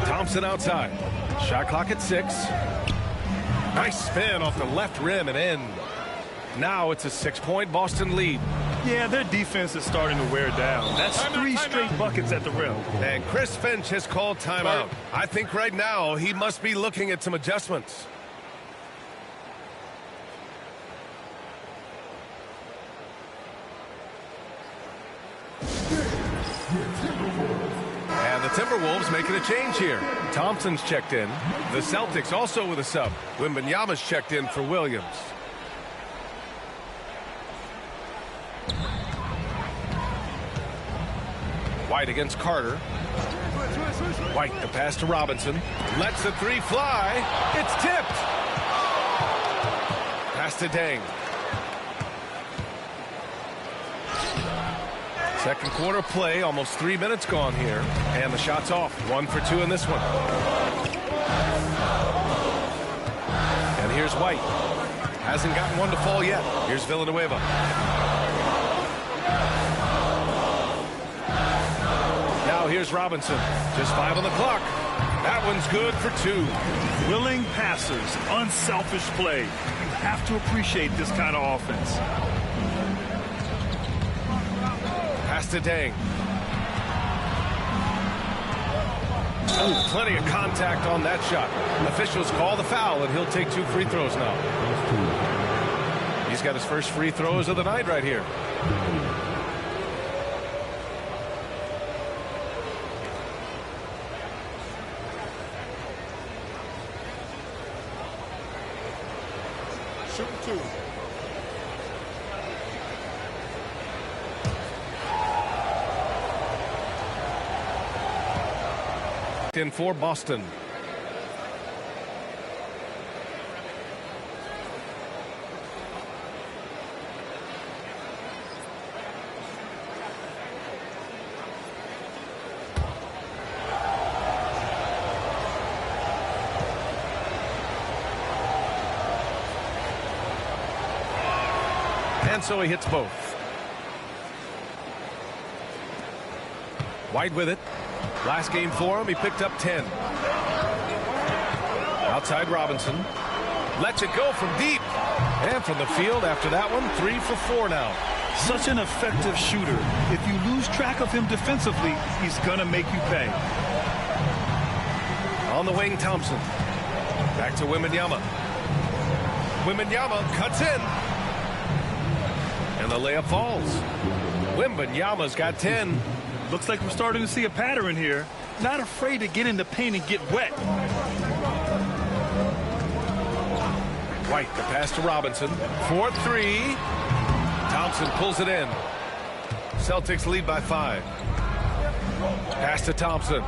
Thompson outside. Shot clock at 6. Nice spin off the left rim and in. Now it's a 6-point Boston lead. Yeah, their defense is starting to wear down. That's 3 straight buckets at the rim. And Chris Finch has called timeout. I think right now he must be looking at some adjustments. And the Timberwolves making a change here. Thompson's checked in. The Celtics also with a sub. Wembanyama's checked in for Williams. White against Carter. White the pass to Robinson. Lets the 3 fly. It's tipped. Pass to Dang. Second quarter play, almost 3 minutes gone here. And the shot's off. 1 for 2 in this one. And here's White. Hasn't gotten one to fall yet. Here's Villanueva. Now here's Robinson. Just 5 on the clock. That one's good for 2. Willing passers, unselfish play. You have to appreciate this kind of offense. Pass to Dang. Oh, plenty of contact on that shot. Officials call the foul, and he'll take 2 free throws now. He's got his first free throws of the night right here. Shoot 2. In for Boston. And so he hits both. White with it. Last game for him, he picked up 10. Outside Robinson. Lets it go from deep. And from the field after that one, 3 for 4 now. Such an effective shooter. If you lose track of him defensively, he's going to make you pay. On the wing, Thompson. Back to Wembanyama. Wembanyama cuts in. And the layup falls. Wembanyama's got 10. Looks like we're starting to see a pattern here. Not afraid to get in the paint and get wet. White, the pass to Robinson. 4-3. Thompson pulls it in. Celtics lead by 5. Pass to Thompson.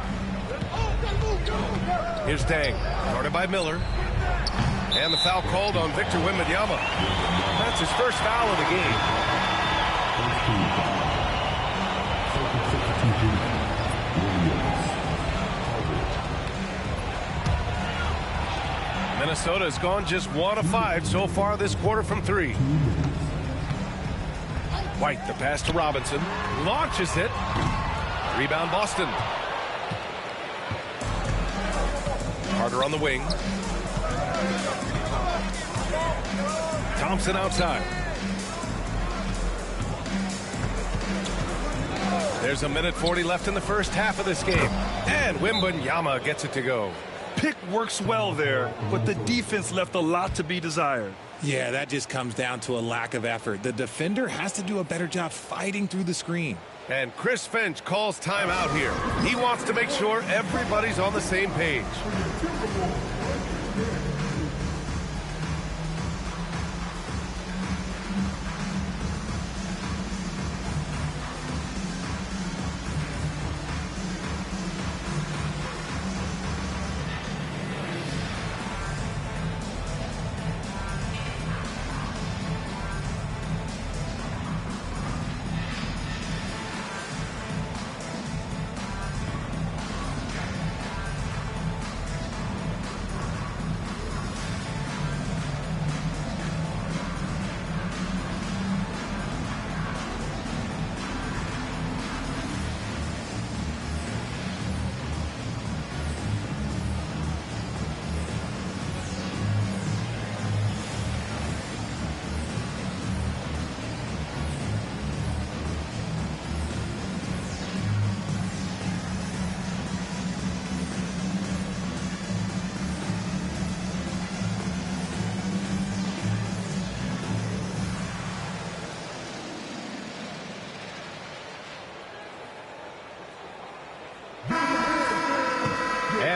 Here's Dang. Guarded by Miller. And the foul called on Victor Wembanyama. That's his first foul of the game. Minnesota has gone just 1 of 5 so far this quarter from 3. White, the pass to Robinson. Launches it. Rebound Boston. Carter on the wing. Thompson outside. There's a minute 40 left in the first half of this game. And Wembanyama gets it to go. Pick works well there, but the defense left a lot to be desired. Yeah, that just comes down to a lack of effort. The defender has to do a better job fighting through the screen. And Chris Finch calls timeout here. He wants to make sure everybody's on the same page.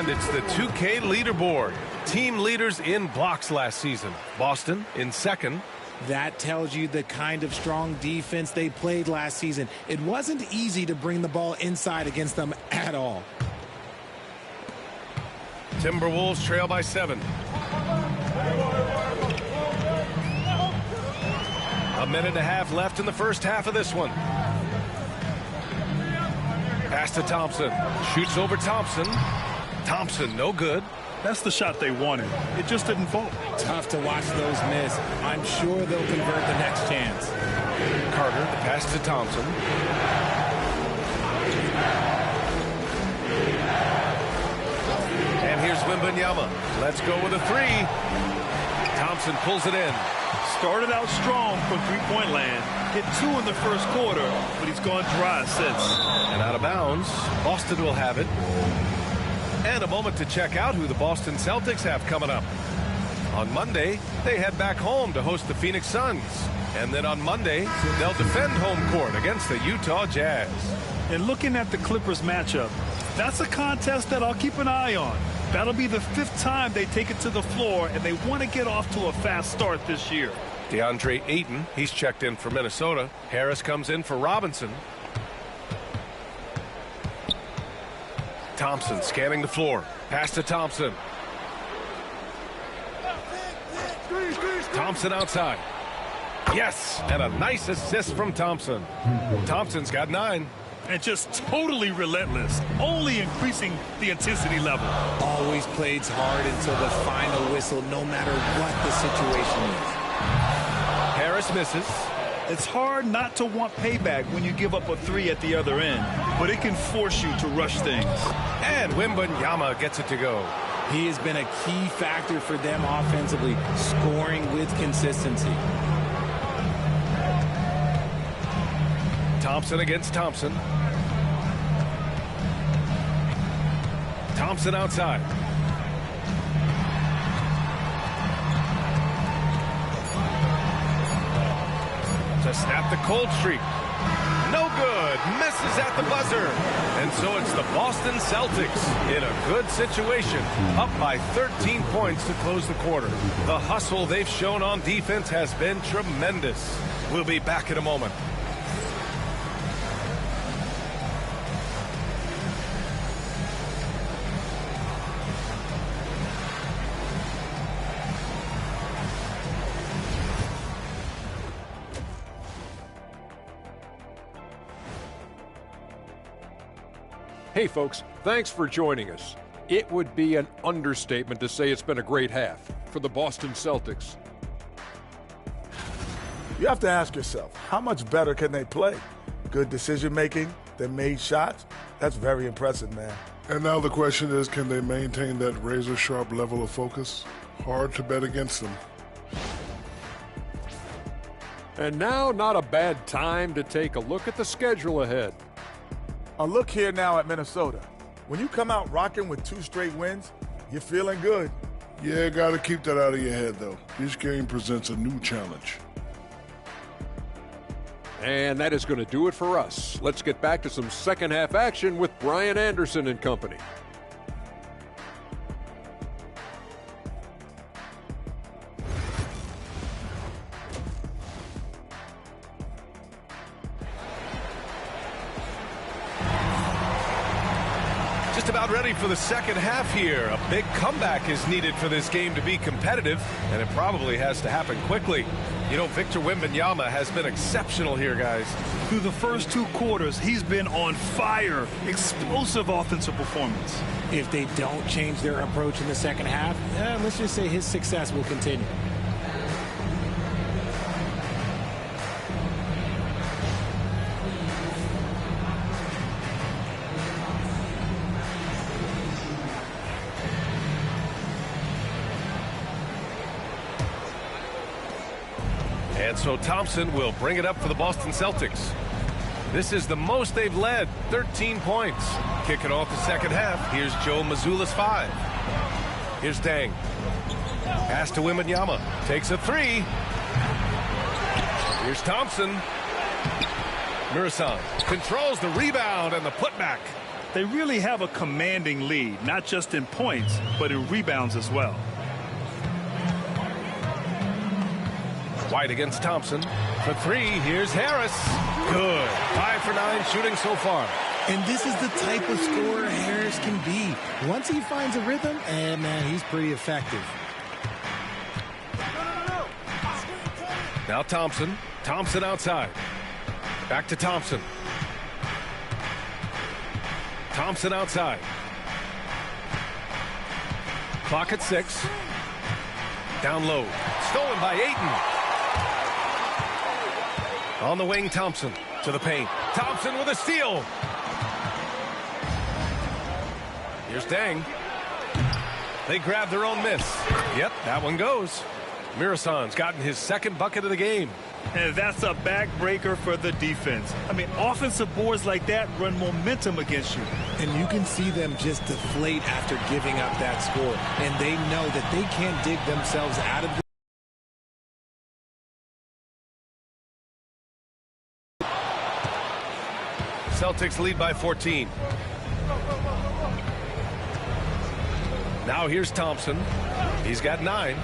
And it's the 2K leaderboard. Team leaders in blocks last season. Boston in second. That tells you the kind of strong defense they played last season. It wasn't easy to bring the ball inside against them at all. Timberwolves trail by 7. A minute and a half left in the first half of this one. Pass to Thompson. Shoots over Thompson. Thompson, no good. That's the shot they wanted. It just didn't fall. Tough to watch those miss. I'm sure they'll convert the next chance. Carter, the pass to Thompson. And here's Wembanyama. Let's go with a 3. Thompson pulls it in. Started out strong from three-point land. Hit 2 in the first quarter, but he's gone dry since. And out of bounds. Boston will have it. And a moment to check out who the Boston Celtics have coming up. On Monday, they head back home to host the Phoenix Suns. And then on Monday, they'll defend home court against the Utah Jazz. And looking at the Clippers matchup, that's a contest that I'll keep an eye on. That'll be the 5th time they take it to the floor, and they want to get off to a fast start this year. DeAndre Ayton, he's checked in for Minnesota. Harris comes in for Robinson. Thompson scanning the floor. Pass to Thompson. Thompson outside. Yes, and a nice assist from Thompson. Thompson's got 9. And just totally relentless, only increasing the intensity level. Always plays hard until the final whistle, no matter what the situation is. Harris misses. It's hard not to want payback when you give up a 3 at the other end, but it can force you to rush things. And Wembanyama gets it to go. He has been a key factor for them offensively, scoring with consistency. Thompson against Thompson. Thompson outside. To snap the cold streak. No good. Misses at the buzzer. And so it's the Boston Celtics in a good situation. Up by 13 points to close the quarter. The hustle they've shown on defense has been tremendous. We'll be back in a moment. Hey folks, thanks for joining us. It would be an understatement to say it's been a great half for the Boston Celtics. You have to ask yourself, how much better can they play? Good decision making, they made shots. That's very impressive, man. And now the question is, can they maintain that razor-sharp level of focus? Hard to bet against them. And now, not a bad time to take a look at the schedule ahead. A look here now at Minnesota. When you come out rocking with 2 straight wins, you're feeling good. Yeah, got to keep that out of your head, though. Each game presents a new challenge. And that is going to do it for us. Let's get back to some second half action with Brian Anderson and company. Just about ready for the second half here. A big comeback is needed for this game to be competitive, and it probably has to happen quickly. You know, Victor Wembanyama has been exceptional here, guys. Through the first 2 quarters, he's been on fire. Explosive offensive performance. If they don't change their approach in the second half, let's just say his success will continue. And so Thompson will bring it up for the Boston Celtics. This is the most they've led, 13 points. Kicking off the second half, here's Joe Mazzulla's 5. Here's Dang. Pass to Wembanyama. Takes a 3. Here's Thompson. Murasan controls the rebound and the putback. They really have a commanding lead, not just in points, but in rebounds as well. White against Thompson. For three, here's Harris. Good. 5 for 9 shooting so far. And this is the type of scorer Harris can be. Once he finds a rhythm, and man, he's pretty effective. Now Thompson. Thompson outside. Back to Thompson. Thompson outside. Clock at 6. Down low. Stolen by Ayton. On the wing, Thompson to the paint. Thompson with a steal. Here's Dang. They grab their own miss. Yep, that one goes. Mirasan's gotten his second bucket of the game. And that's a backbreaker for the defense. I mean, offensive boards like that run momentum against you. And you can see them just deflate after giving up that score. And they know that they can't dig themselves out of the Celtics lead by 14. Now here's Thompson. He's got 9.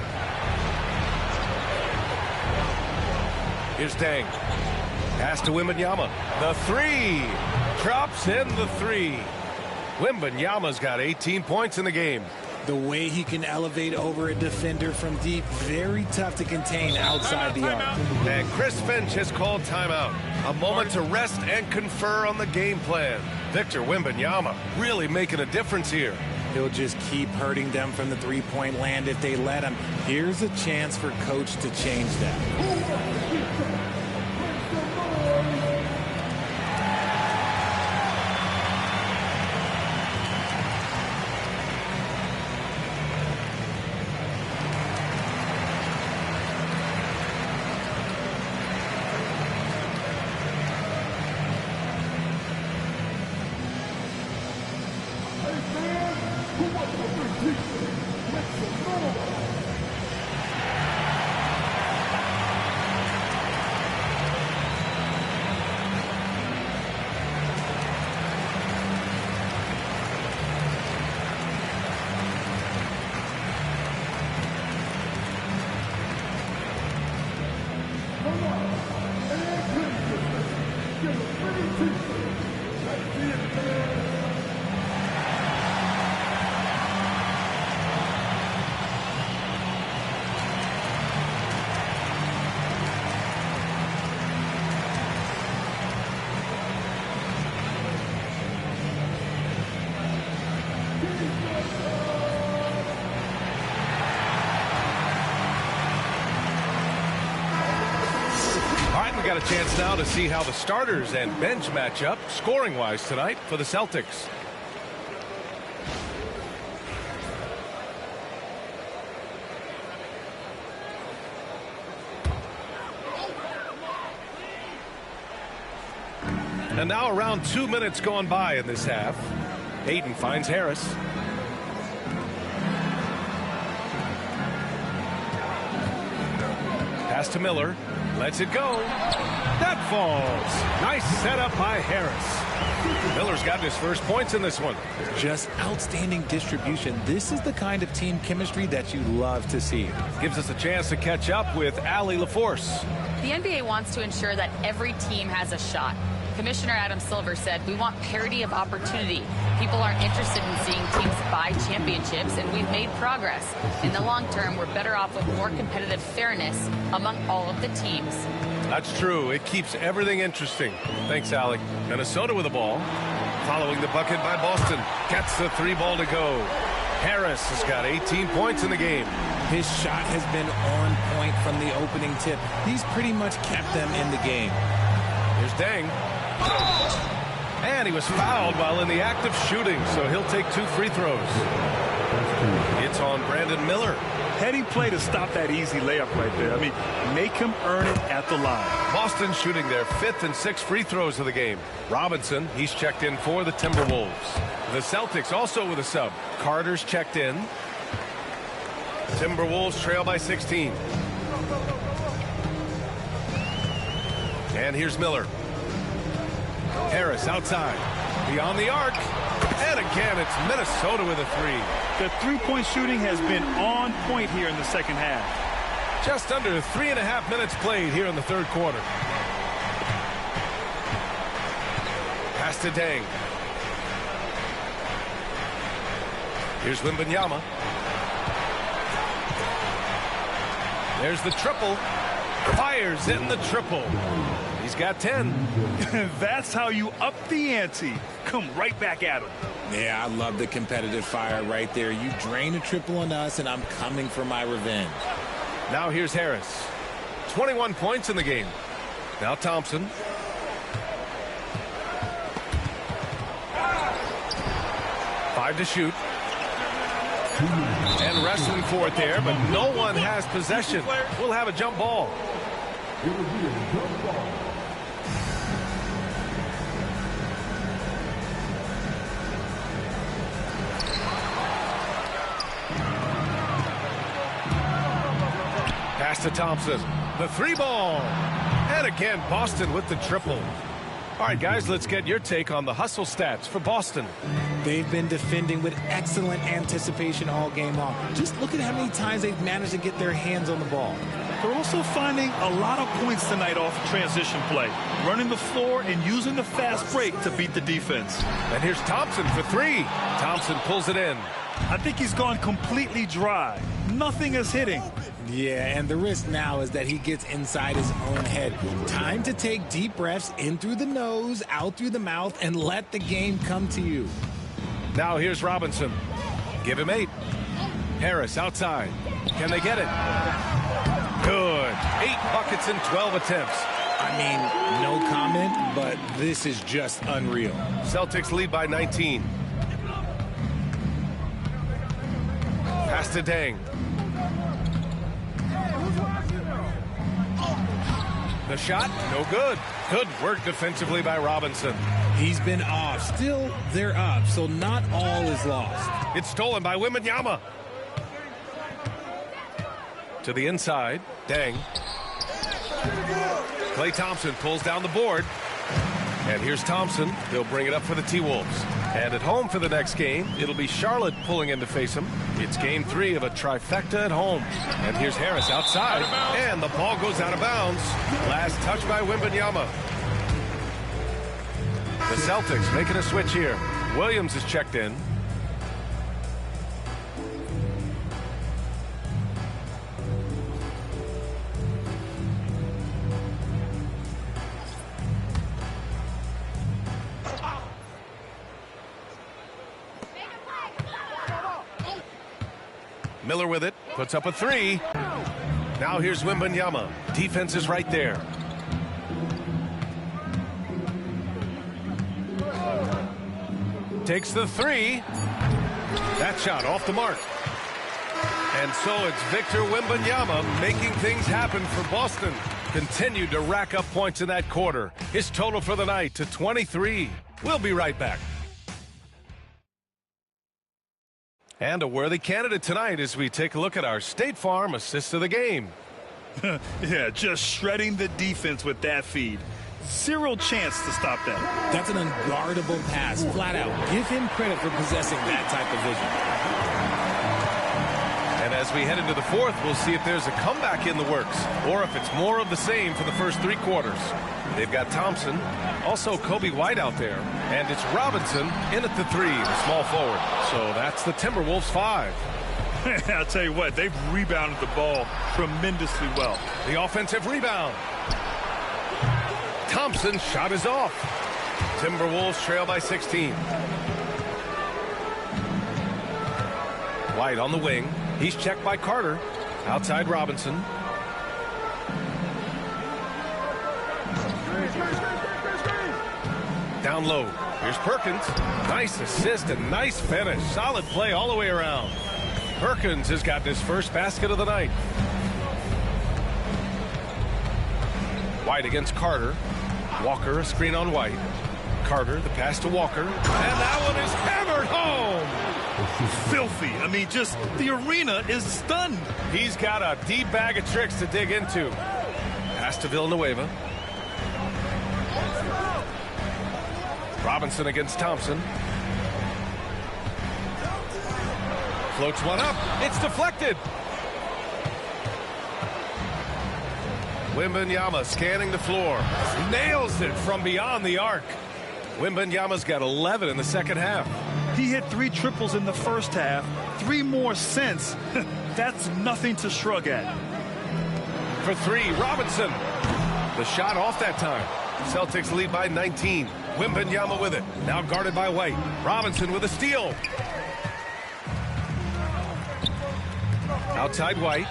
Here's Dang. Pass to Wembanyama. The 3. Drops in the 3. Wembanyama's got 18 points in the game. The way he can elevate over a defender from deep, very tough to contain outside the arc. And Chris Finch has called timeout. A moment to rest and confer on the game plan. Victor Wembanyama really making a difference here. He'll just keep hurting them from the three-point land if they let him. Here's a chance for Coach to change that. Got a chance now to see how the starters and bench match up scoring-wise tonight for the Celtics. And now around 2 minutes gone by in this half. Ayton finds Harris. Pass to Miller. Lets it go. That falls. Nice setup by Harris. Miller's gotten his first points in this one. Just outstanding distribution. This is the kind of team chemistry that you love to see. Gives us a chance to catch up with Allie LaForce. The NBA wants to ensure that every team has a shot. Commissioner Adam Silver said, "We want parity of opportunity. People aren't interested in seeing teams buy championships, and we've made progress. In the long term, we're better off with more competitive fairness among all of the teams." That's true. It keeps everything interesting. Thanks, Allie. Minnesota with the ball. Following the bucket by Boston. Gets the 3 ball to go. Harris has got 18 points in the game. His shot has been on point from the opening tip. He's pretty much kept them in the game. Here's Dang. And he was fouled while in the act of shooting, so he'll take 2 free throws. It's on Brandon Miller. Heady play to stop that easy layup right there. I mean, make him earn it at the line. Boston shooting their 5th and 6th free throws of the game. Robinson, he's checked in for the Timberwolves. The Celtics also with a sub. Carter's checked in. Timberwolves trail by 16. And here's Miller. Harris outside. Beyond the arc. And again, it's Minnesota with a three. The three-point shooting has been on point here in the second half. Just under 3.5 minutes played here in the third quarter. Pass to Deng. Here's Wembanyama. There's the triple. Fires in the triple. He's got 10. That's how you up the ante. Come right back at him. Yeah, I love the competitive fire right there. You drain a triple on us, and I'm coming for my revenge. Now here's Harris. 21 points in the game. Now Thompson. Five to shoot. And wrestling for it there, but no one has possession. We'll have a jump ball. Pass to Thompson. The three ball. And again, Boston with the triple. All right, guys, let's get your take on the hustle stats for Boston. They've been defending with excellent anticipation all game long. Just look at how many times they've managed to get their hands on the ball. They're also finding a lot of points tonight off transition play, running the floor and using the fast break to beat the defense. And here's Thompson for three. Thompson pulls it in. I think he's gone completely dry. Nothing is hitting. Yeah, and the risk now is that he gets inside his own head. Time to take deep breaths in through the nose, out through the mouth, and let the game come to you. Now here's Robinson. Give him 8. Harris outside. Can they get it? Good. 8 buckets in 12 attempts. I mean, no comment, but this is just unreal. Celtics lead by 19. Pass to Deng. The shot, no good. Good work defensively by Robinson. He's been off. Still, they're up, so not all is lost. It's stolen by Wembanyama. To the inside, Deng. Klay Thompson pulls down the board. And here's Thompson. They'll bring it up for the T-Wolves. And at home for the next game, it'll be Charlotte pulling in to face them. It's game 3 of a trifecta at home. And here's Harris outside. And the ball goes out of bounds. Last touch by Wembanyama. The Celtics making a switch here. Williams is checked in. Miller with it, puts up a 3. Now here's Wembanyama. Defense is right there. Takes the 3. That shot off the mark. And so it's Victor Wembanyama making things happen for Boston. Continued to rack up points in that quarter. His total for the night to 23. We'll be right back. And a worthy candidate tonight as we take a look at our State Farm assist of the game. Yeah, just shredding the defense with that feed. Zero chance to stop that. That's an unguardable pass, flat out. Give him credit for possessing that type of vision. And as we head into the fourth, we'll see if there's a comeback in the works or if it's more of the same for the first 3 quarters. They've got Thompson, also Kobe White out there, and it's Robinson in at the 3, the small forward. So that's the Timberwolves 5. I'll tell you what, they've rebounded the ball tremendously well. The offensive rebound. Thompson's shot is off. Timberwolves trail by 16. White on the wing. He's checked by Carter. Outside Robinson. Down low. Here's Perkins. Nice assist and nice finish. Solid play all the way around. Perkins has gotten his first basket of the night. White against Carter. Walker, a screen on White. Carter, the pass to Walker. And that one is hammered home. Filthy. I mean, just the arena is stunned. He's got a deep bag of tricks to dig into. Pass to Villanueva. Robinson against Thompson. Floats one up. It's deflected. Wembanyama scanning the floor. Nails it from beyond the arc. Wembanyama's got 11 in the second half. He hit 3 triples in the first half, 3 more since. That's nothing to shrug at. For 3, Robinson. The shot off that time. Celtics lead by 19. Wembanyama with it. Now guarded by White. Robinson with a steal. Outside White.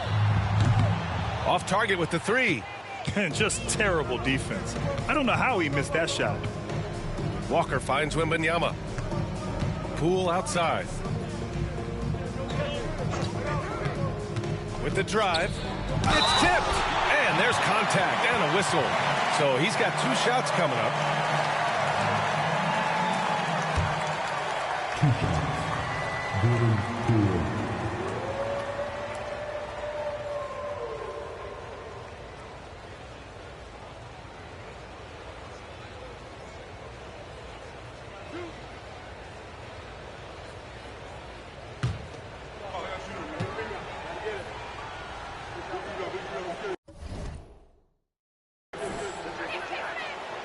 Off target with the 3. Just terrible defense. I don't know how he missed that shot. Walker finds Wembanyama. Poole outside. With the drive. It's tipped. And there's contact and a whistle. So he's got 2 shots coming up. 2 shots. Gordon Poole.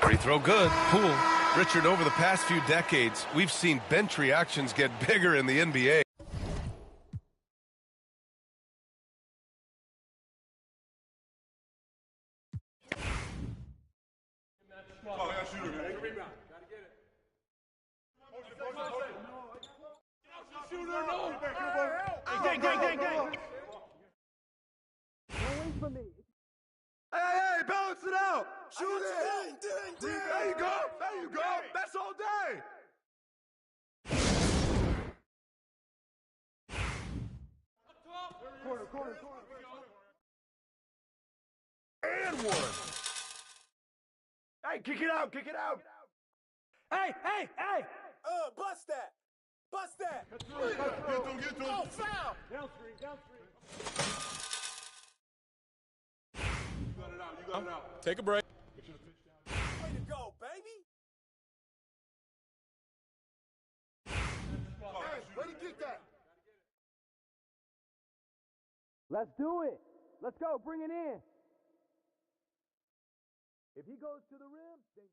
Free throw good. Poole. Richard, over the past few decades, we've seen bench reactions get bigger in the NBA. Hey, balance it out. Shoot it. There you go. There you go. That's all day. Corner. And 1. Hey, kick it out. Hey. Bust that. Get through. Oh, foul. Down screen. You got it out. Take a break. Way to go, baby. Hey, where you get that? Let's do it. Let's go. Bring it in. If he goes to the rim, then...